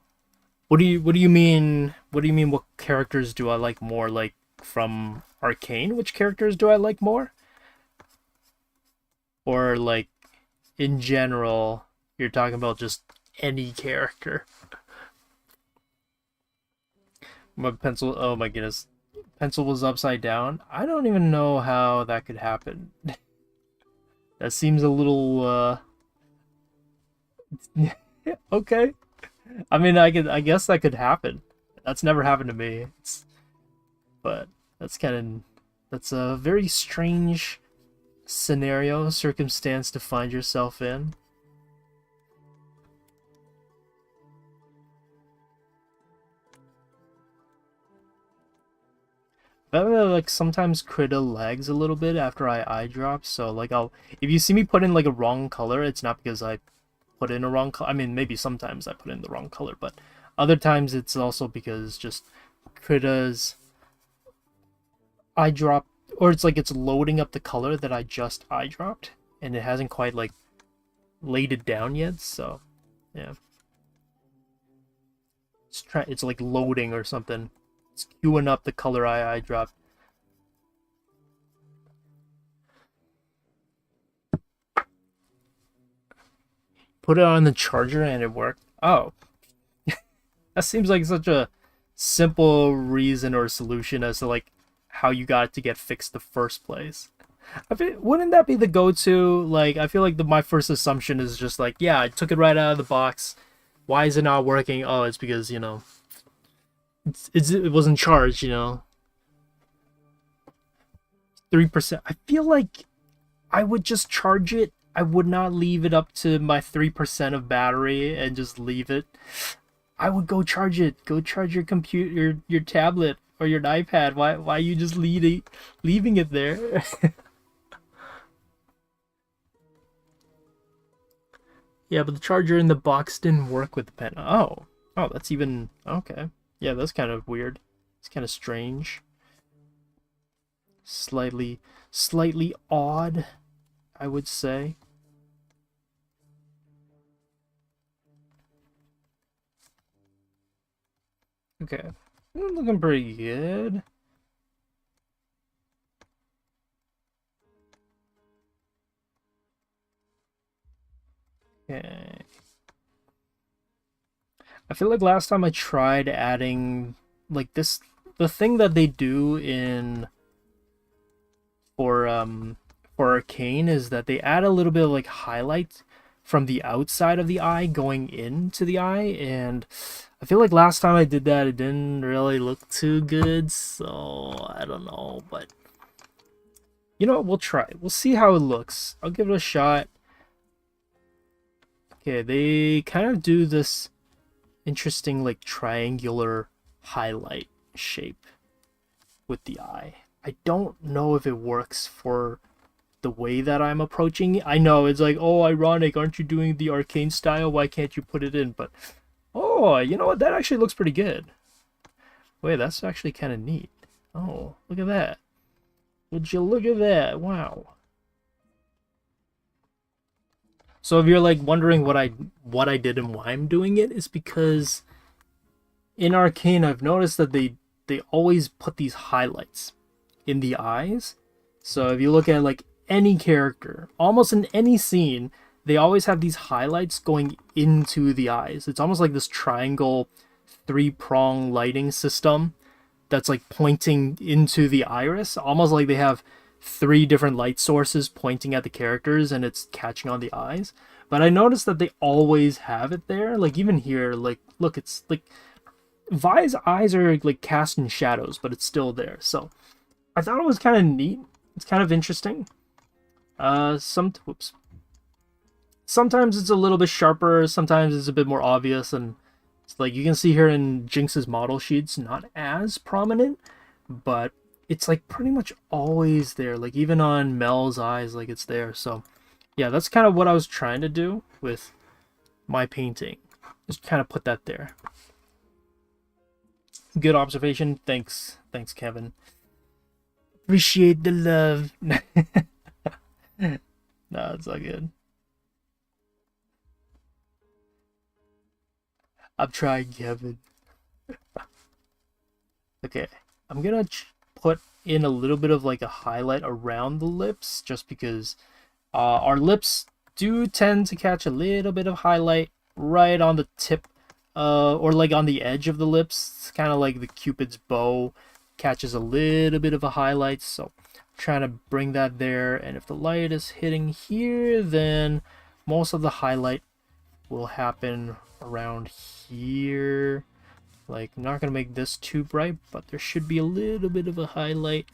A: What do you mean what characters do I like more, like from Arcane? Which characters do I like more? Or like in general, you're talking about just any character? My pencil, oh my goodness. Pencil was upside down. I don't even know how that could happen. That seems a little okay. I mean, I guess that could happen. That's never happened to me. But that's a very strange scenario, circumstance to find yourself in. But like sometimes Krita lags a little bit after I eye drop, so like if you see me put in like a wrong color, it's not because I put in a wrong color. I mean, maybe sometimes I put in the wrong color, but other times it's also because just Krita's eye drop, or it's like it's loading up the color that I just eye dropped, and it hasn't quite like laid it down yet. So yeah, it's like loading or something. It's queuing up the color I dropped. Put it on the charger and it worked. Oh, that seems like such a simple reason or solution as to like how you got it to get fixed the first place. I mean, wouldn't that be the go-to? Like, I feel like my first assumption is just like, yeah, I took it right out of the box. Why is it not working? Oh, it's because, you know, it wasn't charged, you know. 3%. I feel like I would just charge it. I would not leave it up to my 3% of battery and just leave it. I would go charge it. Go charge your computer, your tablet, or your iPad. Why are you just leaving it there? Yeah, but the charger in the box didn't work with the pen. Oh, that's even okay. Yeah, that's kind of weird. It's kind of strange. Slightly odd, I would say. Okay, looking pretty good. Okay. I feel like last time I tried adding like this, the thing that they do in for Arcane is that they add a little bit of like highlight from the outside of the eye going into the eye, and I feel like last time I did that it didn't really look too good, so I don't know, but you know what, we'll try it. We'll see how it looks. I'll give it a shot. Okay, they kind of do this interesting like triangular highlight shape with the eye. I don't know if it works for the way that I'm approaching it. I know it's like, oh, ironic, aren't you doing the Arcane style? Why can't you put it in? But oh, you know what? That actually looks pretty good. Wait, that's actually kind of neat. Oh, look at that. Would you look at that? Wow. So if you're like wondering what I did and why I'm doing it, is because in Arcane I've noticed that they always put these highlights in the eyes. So if you look at like any character, almost in any scene, they always have these highlights going into the eyes. It's almost like this triangle 3-prong lighting system that's like pointing into the iris, almost like they have 3 different light sources pointing at the characters and it's catching on the eyes. But I noticed that they always have it there. Like even here, like look, it's like Vi's eyes are like cast in shadows, but it's still there. So I thought it was kind of neat. It's kind of interesting. Whoops. Sometimes it's a little bit sharper, sometimes it's a bit more obvious, and it's like you can see here in Jinx's model sheets, not as prominent, but it's like pretty much always there. Like even on Mel's eyes, like it's there. So yeah, that's kind of what I was trying to do with my painting. Just kind of put that there. Good observation. Thanks, Kevin. Appreciate the love. No, it's all good. I'm trying, Kevin. Okay, I'm gonna put in a little bit of like a highlight around the lips, just because our lips do tend to catch a little bit of highlight right on the tip, or like on the edge of the lips. It's kind of like the Cupid's bow catches a little bit of a highlight, so I'm trying to bring that there. And if the light is hitting here, then most of the highlight will happen around here. Like, I'm not gonna make this too bright, but there should be a little bit of a highlight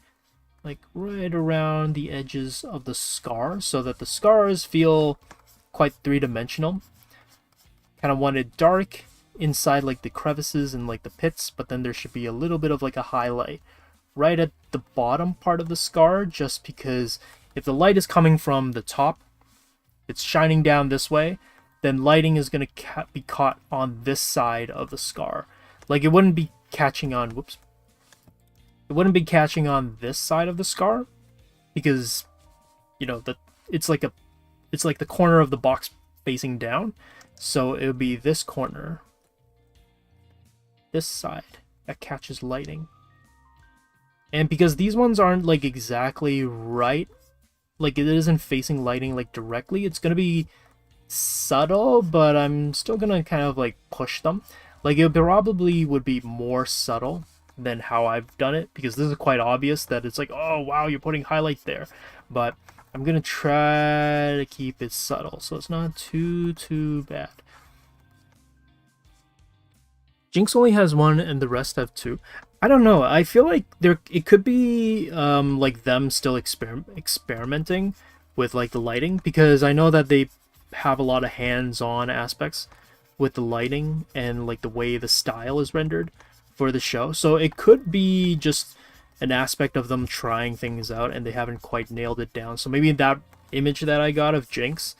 A: like right around the edges of the scar, so that the scars feel quite three-dimensional. Kind of want it dark inside like the crevices and like the pits, but then there should be a little bit of like a highlight right at the bottom part of the scar, just because if the light is coming from the top, it's shining down this way, then lighting is going to be caught on this side of the scar. Like, it wouldn't be catching on, whoops, it wouldn't be catching on this side of the scar, because, you know, it's like the corner of the box facing down, so it would be this corner, this side, that catches lighting. And because these ones aren't like exactly right, like it isn't facing lighting like directly, it's gonna be subtle, but I'm still gonna kind of like push them. Like, it probably would be more subtle than how I've done it, because this is quite obvious that it's like, oh wow, you're putting highlight there. But I'm gonna try to keep it subtle, so it's not too bad. Jinx only has one and the rest have two. I don't know. I feel like it could be like them still experimenting with like the lighting, because I know that they have a lot of hands-on aspects with the lighting and like the way the style is rendered for the show. So it could be just an aspect of them trying things out and they haven't quite nailed it down. So maybe that image that I got of Jinx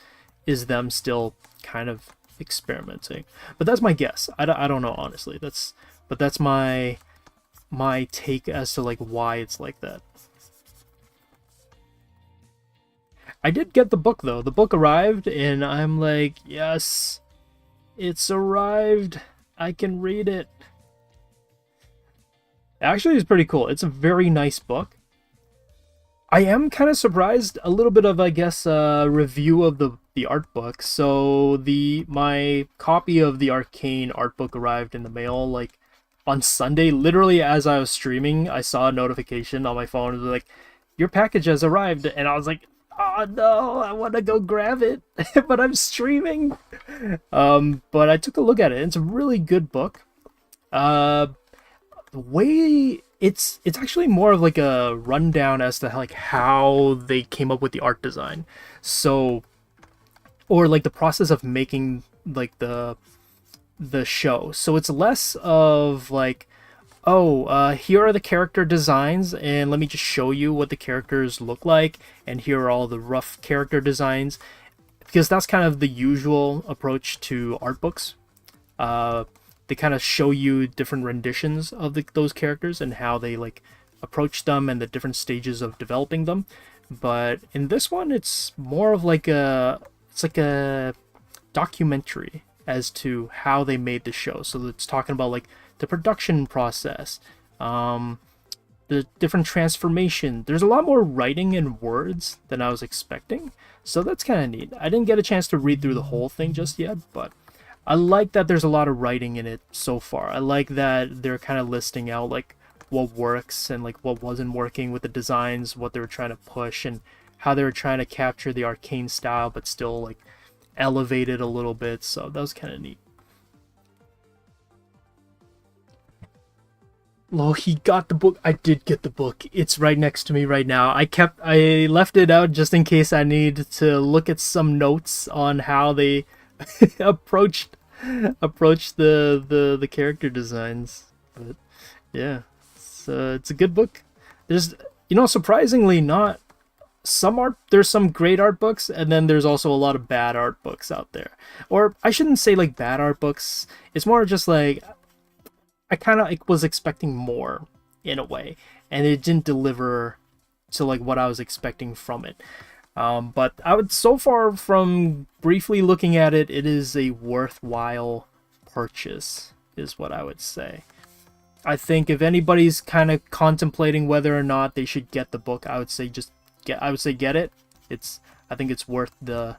A: is them still kind of experimenting. But that's my guess. I don't know, honestly. That's my take as to like why it's like that. I did get the book though. The book arrived and I'm like, yes, it's arrived. I can read it. Actually, it's pretty cool. It's a very nice book. I am kind of surprised. A little bit of, I guess, review of the art book. So my copy of the Arcane art book arrived in the mail like on Sunday. Literally as I was streaming, I saw a notification on my phone. It was like, your package has arrived, and I was like, oh no, I want to go grab it, but I'm streaming. But I took a look at it. It's a really good book. The way it's actually more of like a rundown as to like how they came up with the art design. So, or like the process of making like the show. So it's less of like, oh, here are the character designs, and let me just show you what the characters look like, and here are all the rough character designs, because that's kind of the usual approach to art books. They kind of show you different renditions of those characters and how they like approach them and the different stages of developing them. But in this one, it's more of like a documentary as to how they made the show. So it's talking about like the production process, the different transformation. There's a lot more writing and words than I was expecting, so that's kind of neat. I didn't get a chance to read through the whole thing just yet, but I like that there's a lot of writing in it so far. I like that they're kind of listing out like what works and like what wasn't working with the designs, what they were trying to push, and how they were trying to capture the Arcane style but still like elevate it a little bit. So that was kind of neat. Oh, he got the book. I did get the book. It's right next to me right now. I left it out just in case I need to look at some notes on how they approached the character designs. But yeah, it's a good book. there's, surprisingly not some art. There's some great art books, and then there's also a lot of bad art books out there. Or I shouldn't say like bad art books. It's more just like I kind of was expecting more in a way, and it didn't deliver to like what I was expecting from it. But I would, so far from briefly looking at it, it is a worthwhile purchase, is what I would say. I think if anybody's kind of contemplating whether or not they should get the book, I would say get it. I think it's worth the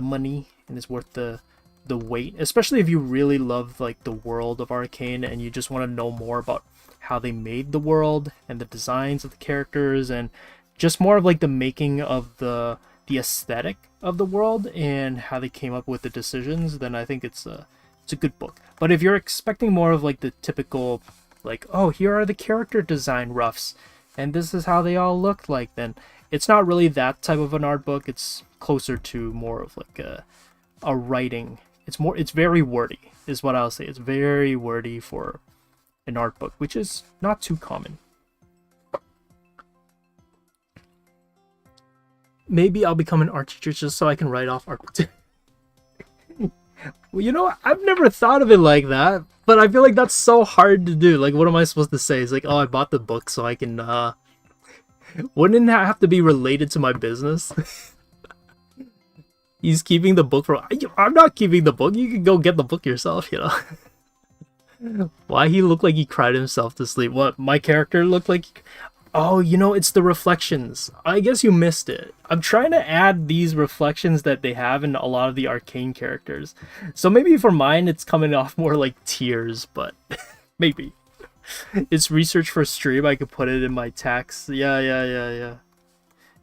A: money, and it's worth the wait, especially if you really love like the world of Arcane and you just want to know more about how they made the world and the designs of the characters, and just more of like the making of the aesthetic of the world and how they came up with the decisions. Then I think it's a good book. But if you're expecting more of like the typical, like, oh, here are the character design roughs and this is how they all look like, then it's not really that type of an art book. It's closer to more of like a writing. It's very wordy, is what I'll say. It's very wordy for an art book, which is not too common. Maybe I'll become an art teacher just so I can write off art books. Well, I've never thought of it like that, but I feel like that's so hard to do. Like, what am I supposed to say? It's like, oh, I bought the book so I can, wouldn't it have to be related to my business? He's keeping the book for... I'm not keeping the book. You can go get the book yourself, Why he looked like he cried himself to sleep? What, my character looked like... Oh, it's the reflections. I guess you missed it. I'm trying to add these reflections that they have in a lot of the Arcane characters. So maybe for mine, it's coming off more like tears, but maybe. It's research for stream. I could put it in my tax. Yeah.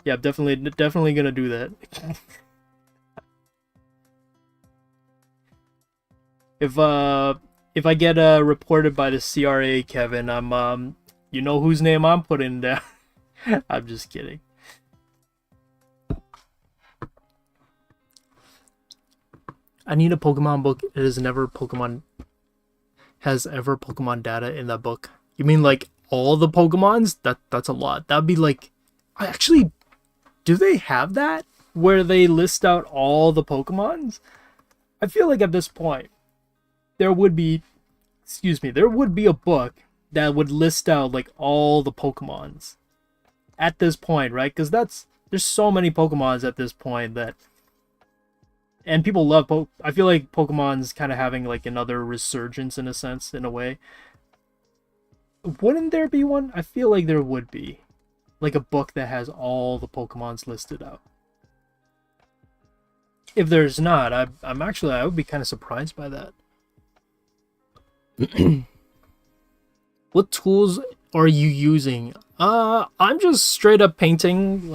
A: Yeah, I'm definitely gonna do that. If I get reported by the CRA, Kevin, I'm you know whose name I'm putting down. I'm just kidding. I need a Pokemon book. It is never Pokemon has ever Pokemon data in that book. You mean like all the Pokemons? That's a lot. That'd be like, actually, do they have that where they list out all the Pokemons? I feel like at this point there would be a book that would list out like all the Pokemons at this point, right? Because there's so many Pokemons at this point that, and people love I feel like Pokemon's kind of having like another resurgence in a sense, in a way. Wouldn't there be one? I feel like there would be, like a book that has all the Pokemons listed out. If there's not, I would be kind of surprised by that. What tools are you using? I'm just straight up painting,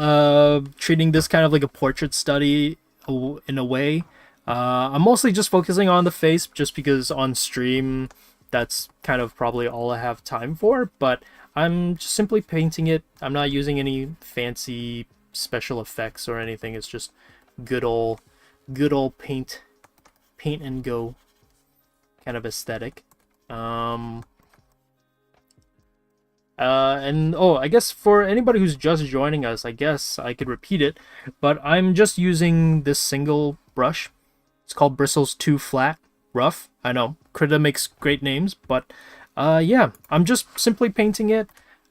A: treating this kind of like a portrait study in a way. I'm mostly just focusing on the face just because on stream that's kind of probably all I have time for, but I'm just simply painting it. I'm not using any fancy special effects or anything. It's just good old paint and go kind of aesthetic. And I guess for anybody who's just joining us, I guess I could repeat it, but I'm just using this single brush. It's called Bristles 2 Flat Rough. I know, Krita makes great names, but yeah, I'm just simply painting it.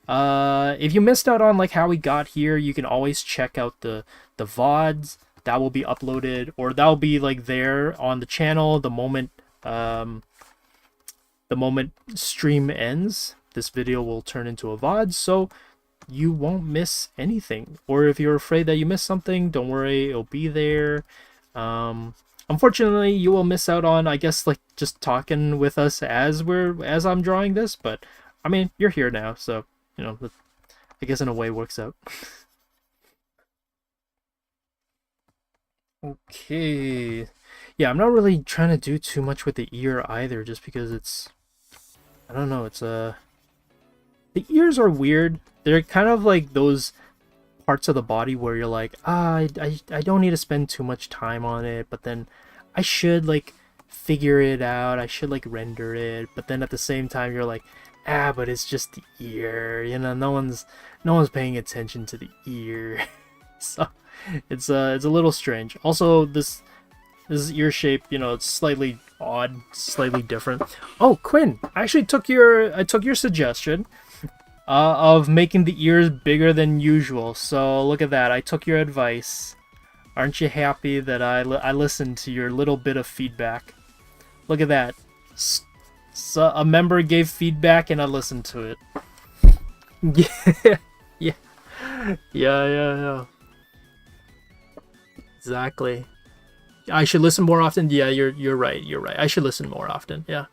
A: If you missed out on like how we got here, you can always check out the VODs that will be uploaded, or that will be like there on the channel the moment stream ends. This video will turn into a VOD, so you won't miss anything. Or if you're afraid that you missed something, don't worry, it'll be there. Unfortunately, you will miss out on, I guess, like just talking with us as I'm drawing this, but I mean, you're here now, so I guess in a way works out. Okay. Yeah, I'm not really trying to do too much with the ear either, just because it's, I don't know, it's the ears are weird. They're kind of like those parts of the body where you're like, I don't need to spend too much time on it, but then I should like figure it out. I should like render it, but then at the same time you're like, but it's just the ear, you know, no one's paying attention to the ear. So it's a little strange. Also, this ear shape, you know, it's slightly odd, slightly different. Oh, Quinn, I actually took your suggestion of making the ears bigger than usual. So look at that. I took your advice. Aren't you happy that I listened to your little bit of feedback? Look at that. So a member gave feedback and I listened to it. Yeah, yeah, yeah. Exactly. I should listen more often. Yeah, you're right. You're right. I should listen more often. Yeah.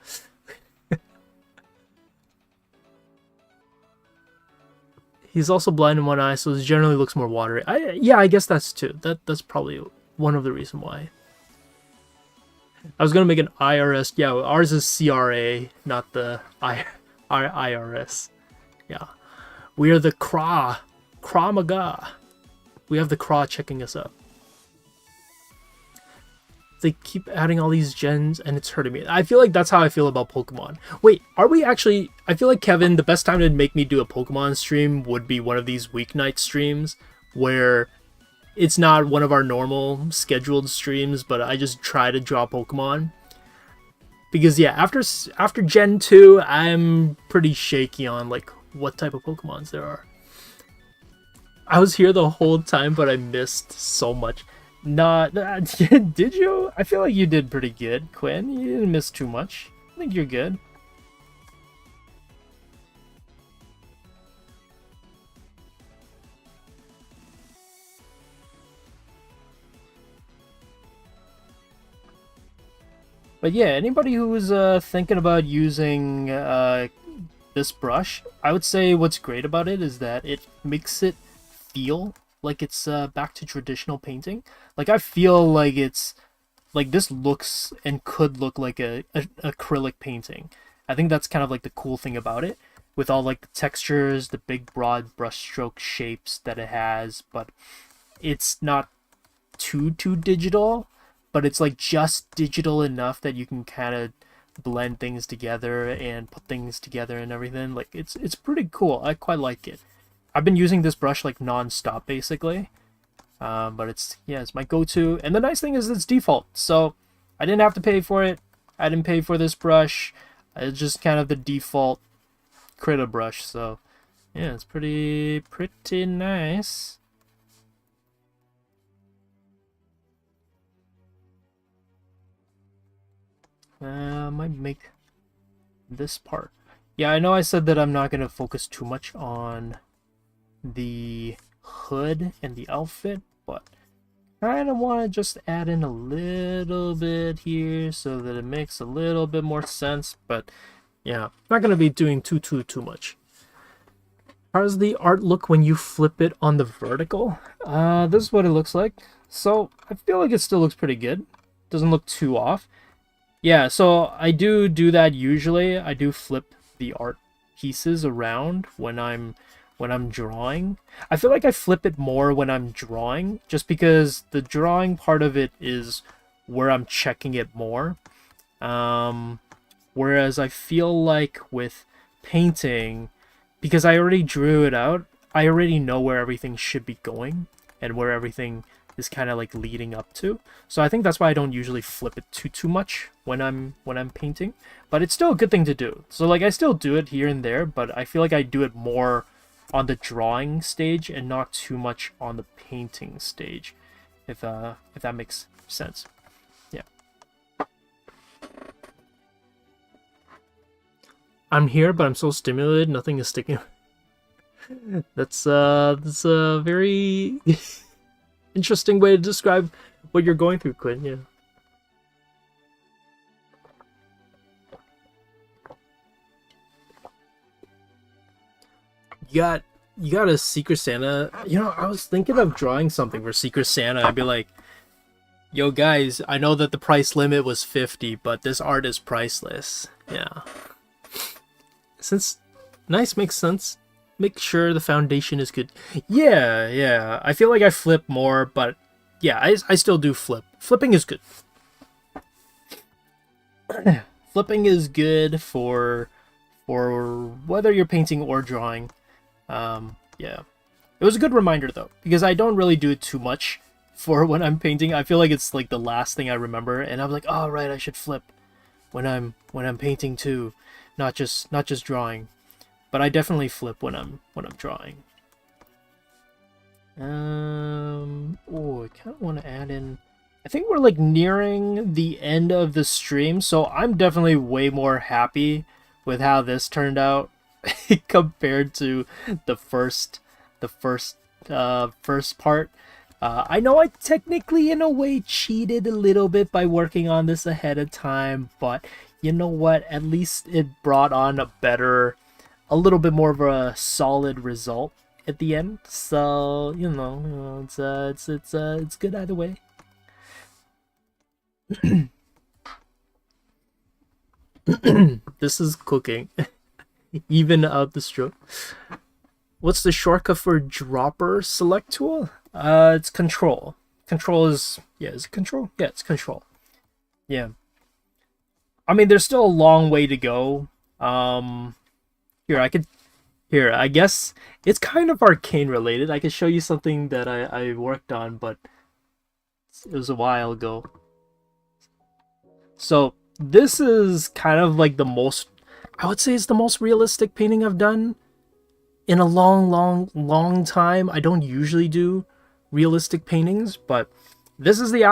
A: He's also blind in one eye, so he generally looks more watery. Yeah, I guess that's too. That's probably one of the reason why. I was gonna make an IRS. Yeah, ours is CRA, not the IRS. Yeah, we are the Craw Maga. We have the Craw checking us up. They keep adding all these gens and it's hurting me. I feel like that's how I feel about Pokemon. Wait, are we actually... I feel like, Kevin, the best time to make me do a Pokemon stream would be one of these weeknight streams where it's not one of our normal scheduled streams, but I just try to draw Pokemon. Because, yeah, after Gen 2, I'm pretty shaky on, like, what type of Pokemons there are. I was here the whole time, but I missed so much. Not did you? I feel like you did pretty good, Quinn. You didn't miss too much. I think you're good. But yeah, anybody who's thinking about using this brush, I would say what's great about it is that it makes it feel like it's back to traditional painting. Like I feel like it's like this looks and could look like a acrylic painting. I think that's kind of like the cool thing about it, with all like the textures, the big broad brushstroke shapes that it has, but it's not too digital, but it's like just digital enough that you can kind of blend things together and put things together and everything. Like it's pretty cool. I quite like it. I've been using this brush like non-stop basically, but it's my go-to. And the nice thing is it's default, so I didn't have to pay for it. I didn't pay for this brush. It's just kind of the default Krita brush. So yeah, it's pretty nice. Might make this part. Yeah, I know I said that I'm not going to focus too much on the hood and the outfit, but kind of want to just add in a little bit here so that it makes a little bit more sense. But yeah, not going to be doing too much. How does the art look when you flip it on the vertical? This is what it looks like. So I feel like it still looks pretty good. Doesn't look too off. Yeah, so I do that usually. I do flip the art pieces around when I'm drawing. I feel like I flip it more when I'm drawing, just because the drawing part of it is where I'm checking it more. Whereas I feel like with painting, because I already drew it out, I already know where everything should be going and where everything is kind of like leading up to. So I think that's why I don't usually flip it too much when I'm painting, but it's still a good thing to do. So like I still do it here and there, but I feel like I do it more on the drawing stage and not too much on the painting stage, if that makes sense. Yeah. I'm here, but I'm so stimulated, nothing is sticking. That's a very interesting way to describe what you're going through, Quinn. Yeah. You got a Secret Santa. You know, I was thinking of drawing something for Secret Santa. I'd be like, yo guys, I know that the price limit was 50, but this art is priceless. Yeah. Since nice makes sense. Make sure the foundation is good. Yeah. I feel like I flip more, but yeah, I still do flip. Flipping is good. Flipping is good for or whether you're painting or drawing. Yeah. It was a good reminder though, because I don't really do it too much for when I'm painting. I feel like it's like the last thing I remember, and I'm like, oh right, I should flip when I'm painting too, not just drawing. But I definitely flip when I'm drawing. Oh, I kind of want to add in. I think we're like nearing the end of the stream, so I'm definitely way more happy with how this turned out compared to the first part. I know I technically in a way cheated a little bit by working on this ahead of time, but you know what? At least it brought on a little bit more of a solid result at the end. So it's good either way. This is cooking. Even out the stroke. What's the shortcut for dropper select tool? It's control. Control is is it control? Yeah, it's control. Yeah. I mean, there's still a long way to go. Here, I guess it's kind of Arcane related. I could show you something that I worked on, but it was a while ago. So this is kind of like I would say it's the most realistic painting I've done in a long time. I don't usually do realistic paintings, but this is the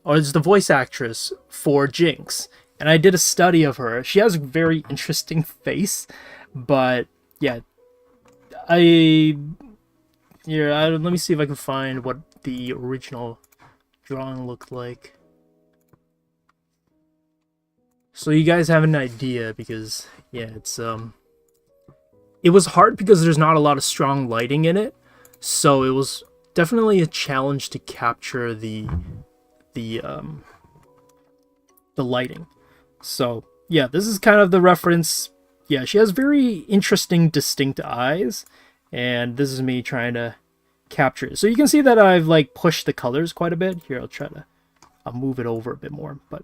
A: it's the voice actress for Jinx. And I did a study of her. She has a very interesting face, but yeah, let me see if I can find what the original drawing looked like. So you guys have an idea, because yeah, it was hard because there's not a lot of strong lighting in it. So it was definitely a challenge to capture the lighting. So yeah, this is kind of the reference. Yeah, she has very interesting, distinct eyes, and this is me trying to capture it. So you can see that I've like pushed the colors quite a bit. Here, I'll move it over a bit more, but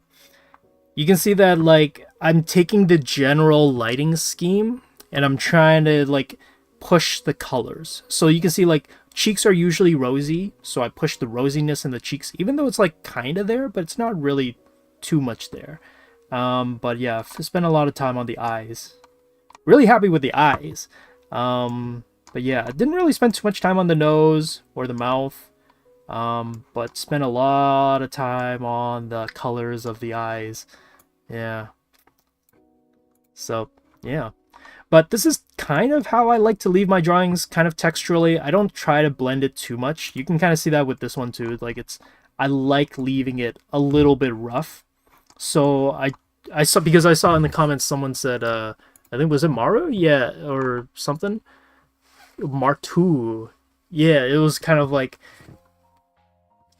A: you can see that like I'm taking the general lighting scheme and I'm trying to like push the colors. So you can see like cheeks are usually rosy, so I push the rosiness in the cheeks, even though it's like kind of there, but it's not really too much there. But yeah, I've spent a lot of time on the eyes. Really happy with the eyes. But yeah, I didn't really spend too much time on the nose or the mouth. But spent a lot of time on the colors of the eyes. Yeah. So, yeah. But this is kind of how I like to leave my drawings, kind of texturally. I don't try to blend it too much. You can kind of see that with this one too. Like I like leaving it a little bit rough. So I saw, because I saw in the comments someone said, I think, was it Maru? Yeah, or something. Martu. Yeah, it was kind of like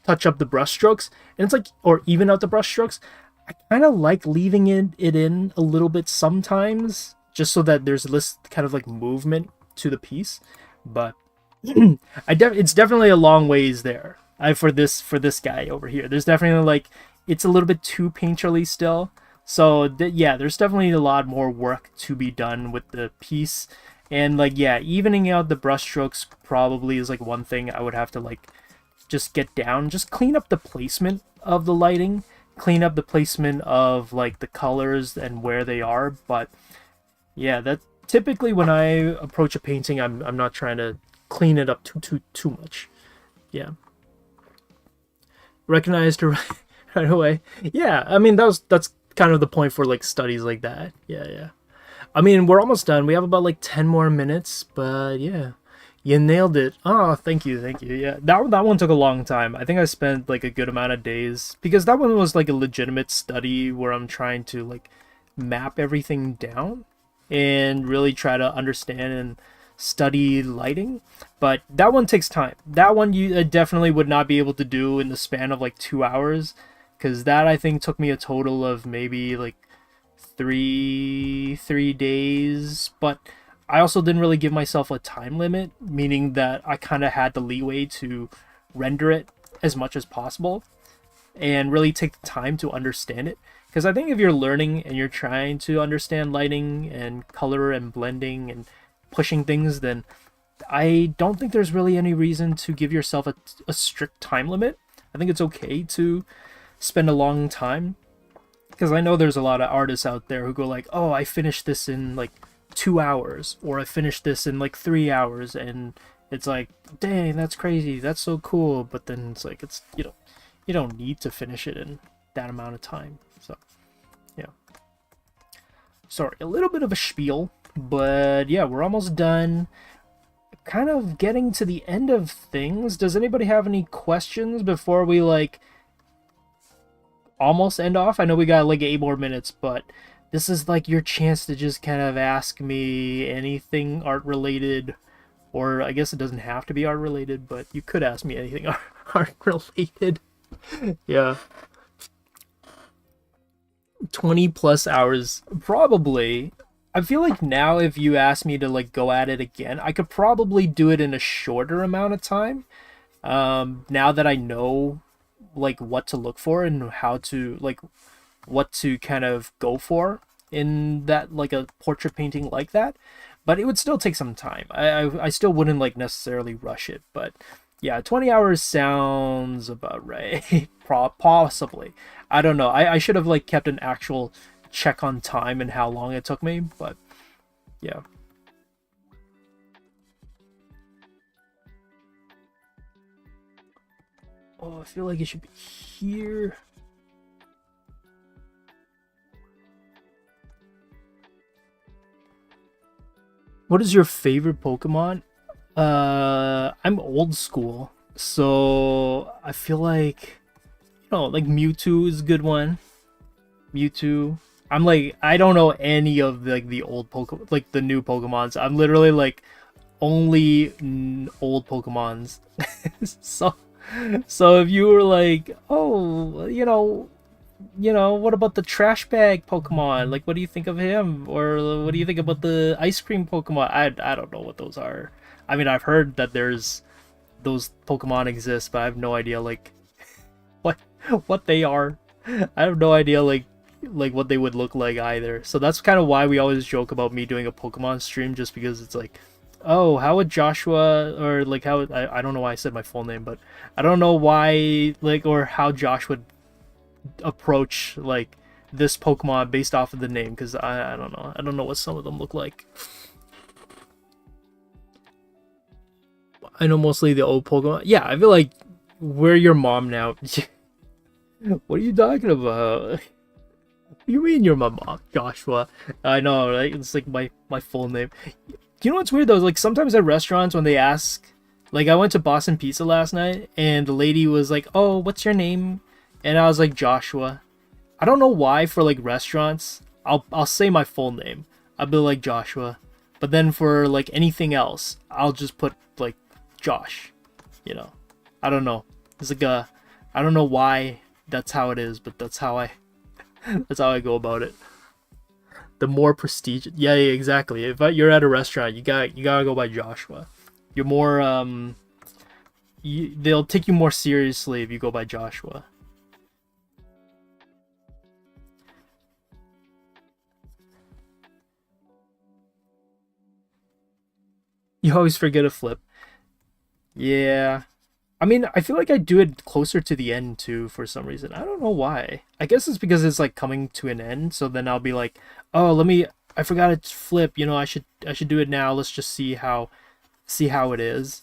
A: touch up the brush strokes, and it's like, or even out the brush strokes. I kind of like leaving it in a little bit sometimes, just so that there's this kind of like movement to the piece. But it's definitely a long ways there. For this guy over here, there's definitely like, it's a little bit too painterly still. So yeah, there's definitely a lot more work to be done with the piece. And like, yeah, evening out the brush strokes probably is like one thing I would have to like just get down, just clean up the placement of the lighting, clean up the placement of like the colors and where they are. But yeah, that typically when I approach a painting, I'm not trying to clean it up too much. Yeah. Recognized her right away. Yeah, I mean that's kind of the point for like studies like that. Yeah. I mean, we're almost done. We have about like 10 more minutes, but yeah. You nailed it. Oh, thank you. Yeah, that one took a long time. I think I spent like a good amount of days, because that one was like a legitimate study where I'm trying to like map everything down and really try to understand and study lighting. But that one takes time. That one you definitely would not be able to do in the span of like 2 hours, because that I think took me a total of maybe like three days. But I also didn't really give myself a time limit, meaning that I kind of had the leeway to render it as much as possible and really take the time to understand it. Because I think if you're learning and you're trying to understand lighting and color and blending and pushing things, then I don't think there's really any reason to give yourself a strict time limit. I think it's okay to spend a long time, because I know there's a lot of artists out there who go like, oh, I finished this in like 2 hours, or I finished this in like 3 hours, and it's like, dang, that's crazy, that's so cool. But then it's like, it's, you don't need to finish it in that amount of time. So yeah, sorry, a little bit of a spiel, but yeah, we're almost done, kind of getting to the end of things. Does anybody have any questions before we like almost end off? I know we got like 8 more minutes, but this is like your chance to just kind of ask me anything art related, or I guess it doesn't have to be art related, but you could ask me anything art related. Yeah. 20 plus hours, probably. I feel like now if you ask me to like go at it again, I could probably do it in a shorter amount of time. Now that I know like what to look for and how to like what to kind of go for in that, like a portrait painting like that. But it would still take some time. I still wouldn't like necessarily rush it, but yeah, 20 hours sounds about right. Possibly. I don't know. I should have like kept an actual check on time and how long it took me, but yeah. Oh, I feel like it should be here. What is your favorite Pokemon? I'm old school, so I feel like, like Mewtwo is a good one. Mewtwo. I'm like, I don't know any of the old Pokemon, like the new Pokemons. I'm literally like only old Pokemons. so so if you were like, oh, what about the trash bag Pokemon? Like, what do you think of him? Or what do you think about the ice cream Pokemon? I don't know what those are. I mean, I've heard that there's those Pokemon exist, but I have no idea like what what they are. I have no idea like what they would look like either. So that's kind of why we always joke about me doing a Pokemon stream, just because it's like, oh, how would Joshua, or like how I don't know why I said my full name, but I don't know why, like, or how Josh would approach like this Pokemon based off of the name, because I don't know. I don't know what some of them look like. I know mostly the old Pokemon. Yeah, I feel like we're your mom now. What are you talking about? What do you mean you're my mom, Joshua? I know, right? It's like my full name. You know what's weird though? Like sometimes at restaurants when they ask, like I went to Boston Pizza last night and the lady was like, "Oh, what's your name?" And I was like, "Joshua." I don't know why for like restaurants, I'll say my full name. I'll be like Joshua. But then for like anything else, I'll just put like Josh. I don't know. It's like I don't know why that's how it is, but that's how I that's how I go about it. The more prestigious, yeah, exactly. If you're at a restaurant, you gotta go by Joshua. You're more they'll take you more seriously if you go by Joshua. You always forget a flip. Yeah. I mean, I feel like I do it closer to the end too for some reason. I don't know why. I guess it's because it's like coming to an end, so then I'll be like, "Oh, I forgot to flip, I should do it now. Let's just see how it is."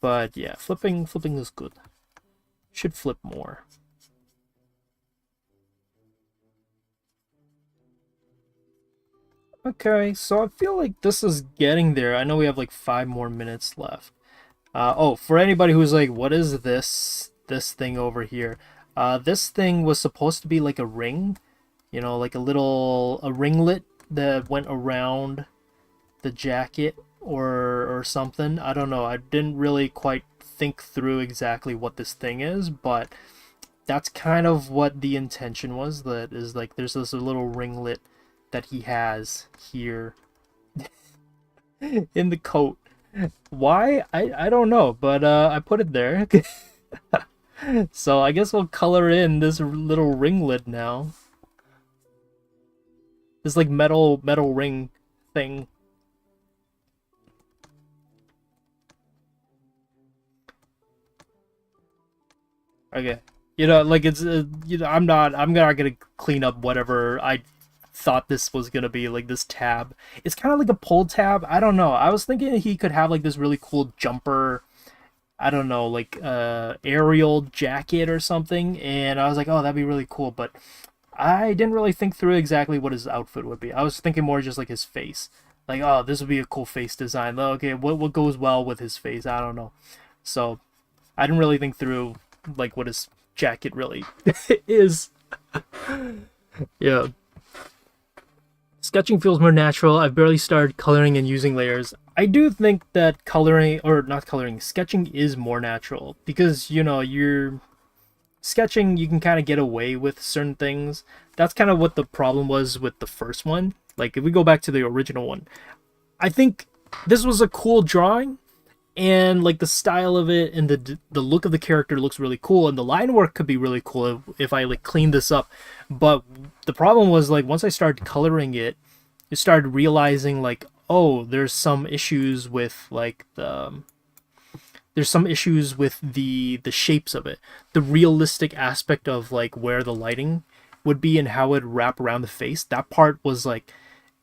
A: But yeah, flipping is good. Should flip more. Okay, so I feel like this is getting there. I know we have like 5 more minutes left. Oh, for anybody who's like, what is this thing over here? This thing was supposed to be like a ring, like a ringlet that went around the jacket or something. I don't know. I didn't really quite think through exactly what this thing is, but that's kind of what the intention was. That is like there's this little ringlet that he has here in the coat. Why? I don't know, but I put it there. So I guess we'll color in this little ringlet now. This like metal ring thing. Okay. You know, like it's you know, I'm not gonna clean up whatever I thought this was gonna be, like this tab. It's kind of like a pull tab. I don't know. I was thinking he could have like this really cool jumper. I don't know, like aerial jacket or something, and I was like, oh, that'd be really cool. But I didn't really think through exactly what his outfit would be. I was thinking more just like his face. Like, oh, this would be a cool face design. Okay, what goes well with his face? I don't know. So I didn't really think through like what his jacket really is. Yeah. Sketching feels more natural. I've barely started coloring and using layers. I do think that coloring, or not coloring, sketching is more natural because, you know, you're sketching, you can kind of get away with certain things. That's kind of what the problem was with the first one. Like, if we go back to the original one, I think this was a cool drawing, and like the style of it and the look of the character looks really cool, and the line work could be really cool if I like clean this up. But the problem was, like, once I started coloring it, you started realizing like, oh, there's some issues with like the shapes of it, the realistic aspect of like where the lighting would be and how it wrap around the face. That part was like,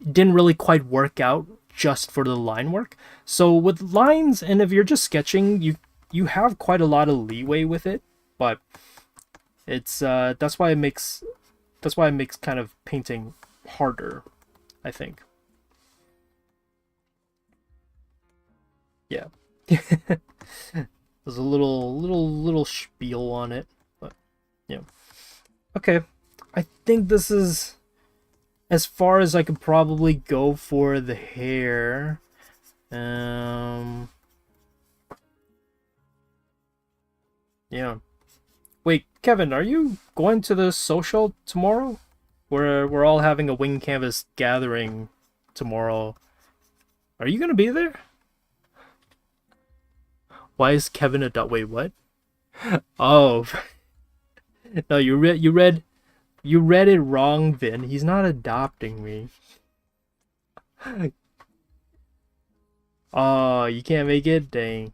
A: didn't really quite work out just for the line work. So with lines, and if you're just sketching, you have quite a lot of leeway with it, but it's that's why it makes kind of painting harder, I think. Yeah. There's a little spiel on it, but yeah. Okay. I think this is as far as I could probably go for the hair. Yeah. Wait, Kevin, are you going to the social tomorrow? We're all having a wing canvas gathering tomorrow. Are you gonna be there? Why is Kevin a dot? Wait, what? Oh, no, you read it wrong, Vin. He's not adopting me. Oh, you can't make it? Dang.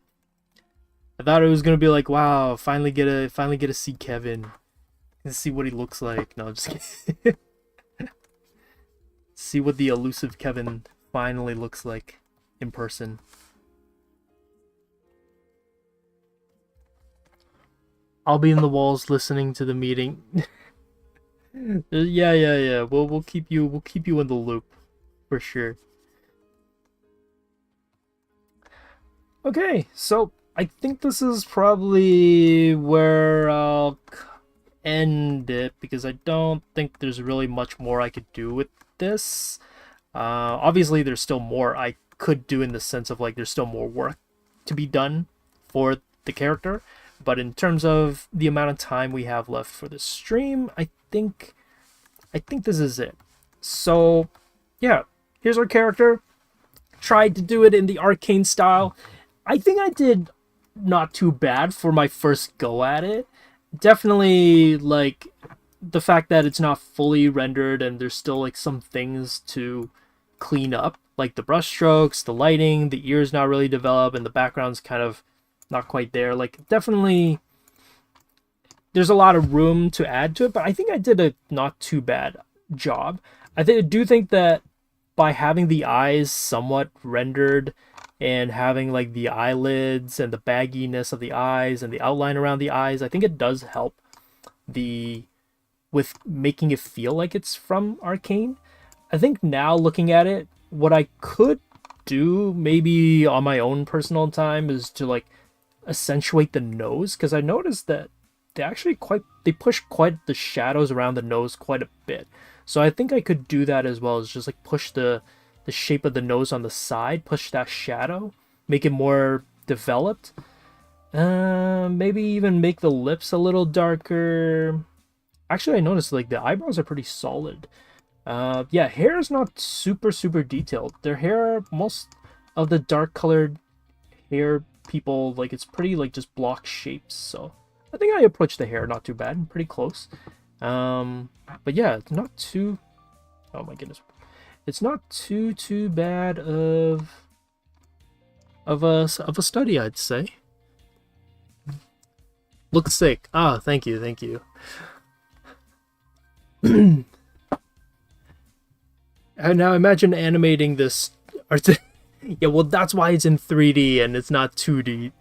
A: I thought it was gonna be like, wow, finally get to see Kevin and see what he looks like. No, I'm just kidding. See what the elusive Kevin finally looks like in person. I'll be in the walls listening to the meeting. Yeah. We'll keep you in the loop for sure. Okay, so I think this is probably where I'll end it because I don't think there's really much more I could do with this. Obviously, there's still more I could do in the sense of like there's still more work to be done for the character, but in terms of the amount of time we have left for the stream, I think this is it. So, yeah, here's our character. Tried to do it in the Arcane style. I think I did not too bad for my first go at it. Definitely, like, the fact that it's not fully rendered and there's still, like, some things to clean up. Like the brush strokes, the lighting, the ears not really developed, and the background's kind of not quite there. Like, definitely, there's a lot of room to add to it, but I think I did a not too bad job. I do think that by having the eyes somewhat rendered and having like the eyelids and the bagginess of the eyes and the outline around the eyes, I think it does help the with making it feel like it's from Arcane. I think now looking at it, what I could do maybe on my own personal time is to like accentuate the nose, because I noticed that they push quite the shadows around the nose quite a bit. So I think I could do that as well, as just like push the shape of the nose on the side, push that shadow, make it more developed. Maybe even make the lips a little darker. Actually, I noticed like the eyebrows are pretty solid. Yeah, hair is not super detailed. Their hair, most of the dark colored hair people, like it's pretty like just block shapes. So I think I approached the hair not too bad, pretty close. But yeah, it's not too. Oh my goodness, it's not too bad of a study, I'd say. Looks sick. Ah, thank you, thank you. And now imagine animating this art. Yeah, well, that's why it's in 3D and it's not 2D.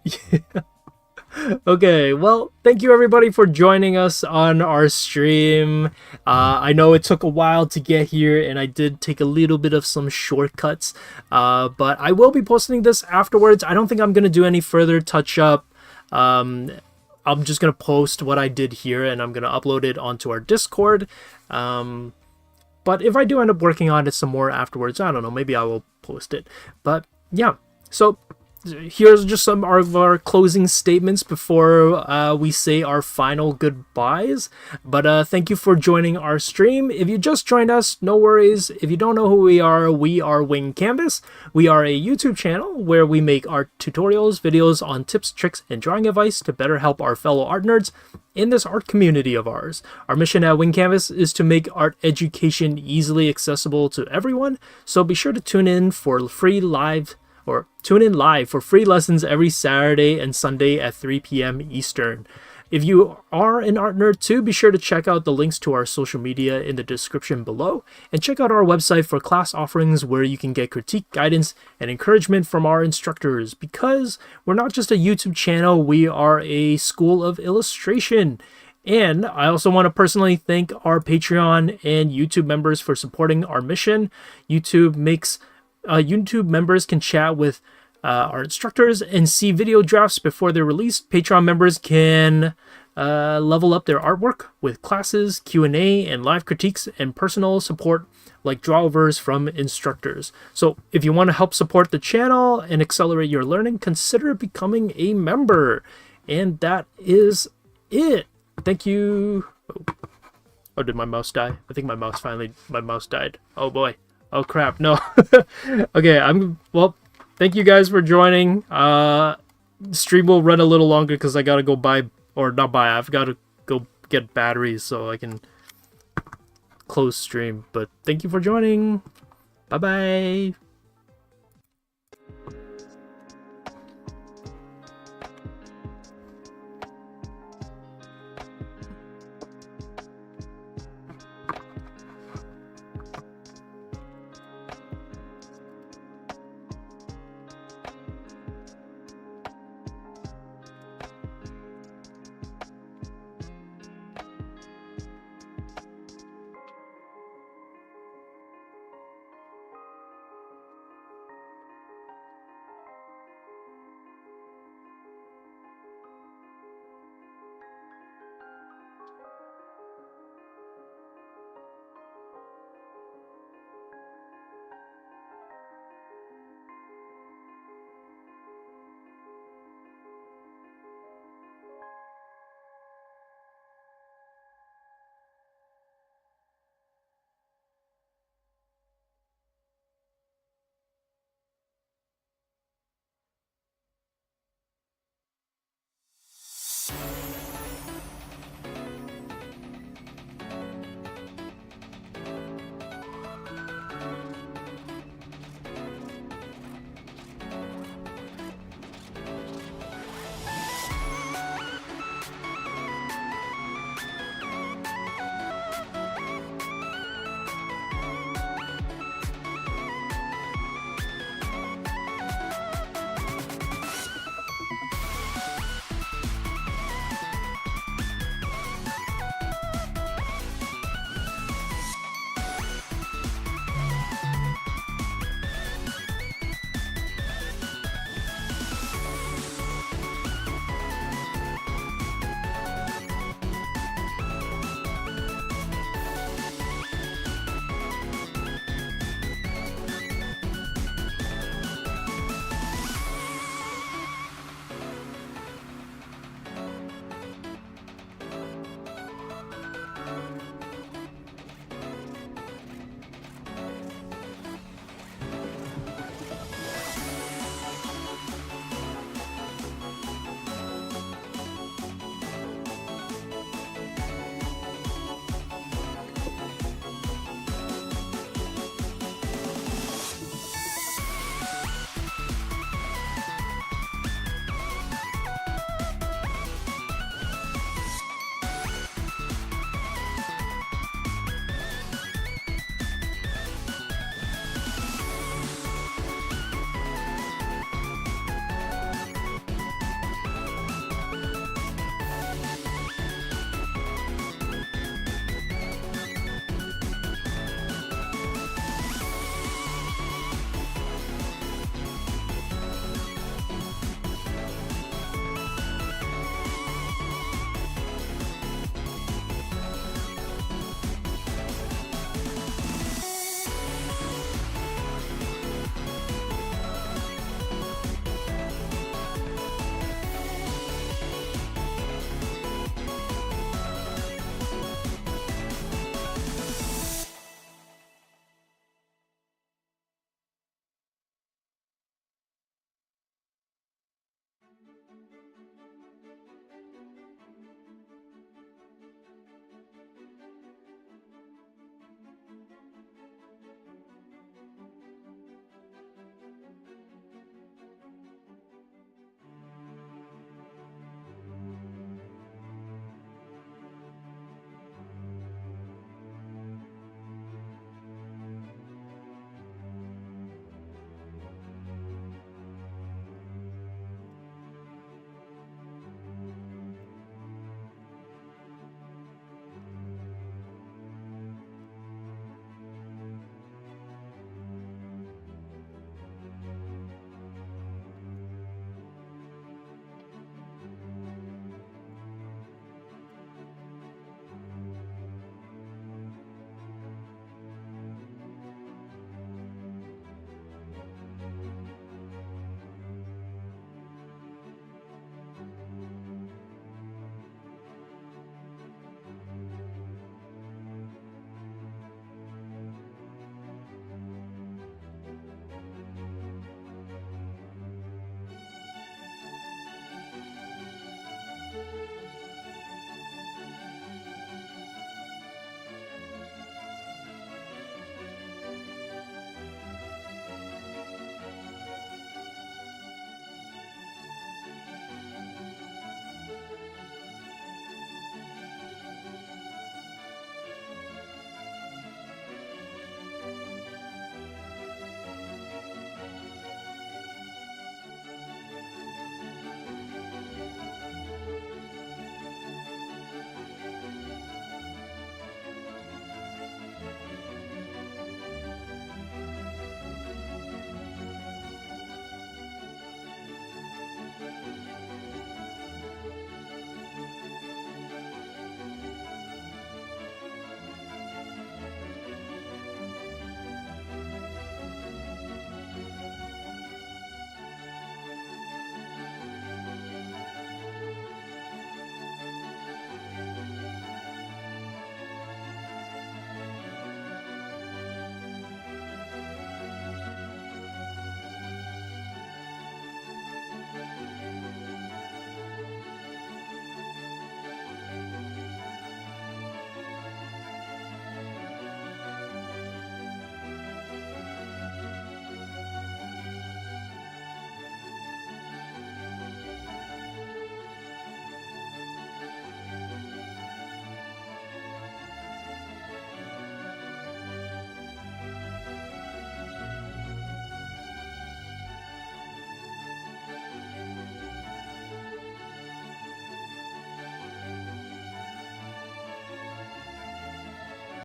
A: Okay, well, thank you everybody for joining us on our stream. I know it took a while to get here, and I did take a little bit of some shortcuts, but I will be posting this afterwards. I don't think I'm going to do any further touch-up. I'm just going to post what I did here, and I'm going to upload it onto our Discord. But if I do end up working on it some more afterwards, I don't know, maybe I will post it. But yeah, so here's just some of our closing statements before we say our final goodbyes. But thank you for joining our stream. If you just joined us, no worries. If you don't know who we are Wing Canvas. We are a YouTube channel where we make art tutorials, videos on tips, tricks, and drawing advice to better help our fellow art nerds in this art community of ours. Our mission at Wing Canvas is to make art education easily accessible to everyone, so be sure to tune in for free live for free lessons every Saturday and Sunday at 3 p.m. Eastern. If you are an art nerd too, be sure to check out the links to our social media in the description below, and check out our website for class offerings where you can get critique, guidance, and encouragement from our instructors, because we're not just a YouTube channel, we are a school of illustration. And I also want to personally thank our Patreon and YouTube members for supporting our mission. YouTube members can chat with our instructors and see video drafts before they're released. Patreon members can level up their artwork with classes, Q&A, and live critiques, and personal support like drawovers from instructors. So if you want to help support the channel and accelerate your learning, consider becoming a member. And that is it. Thank you. Oh, did my mouse die? I think my mouse died. Oh boy. Oh crap, no. Okay, well, thank you guys for joining. Stream will run a little longer because I gotta go I've gotta go get batteries so I can close stream. But thank you for joining. Bye bye.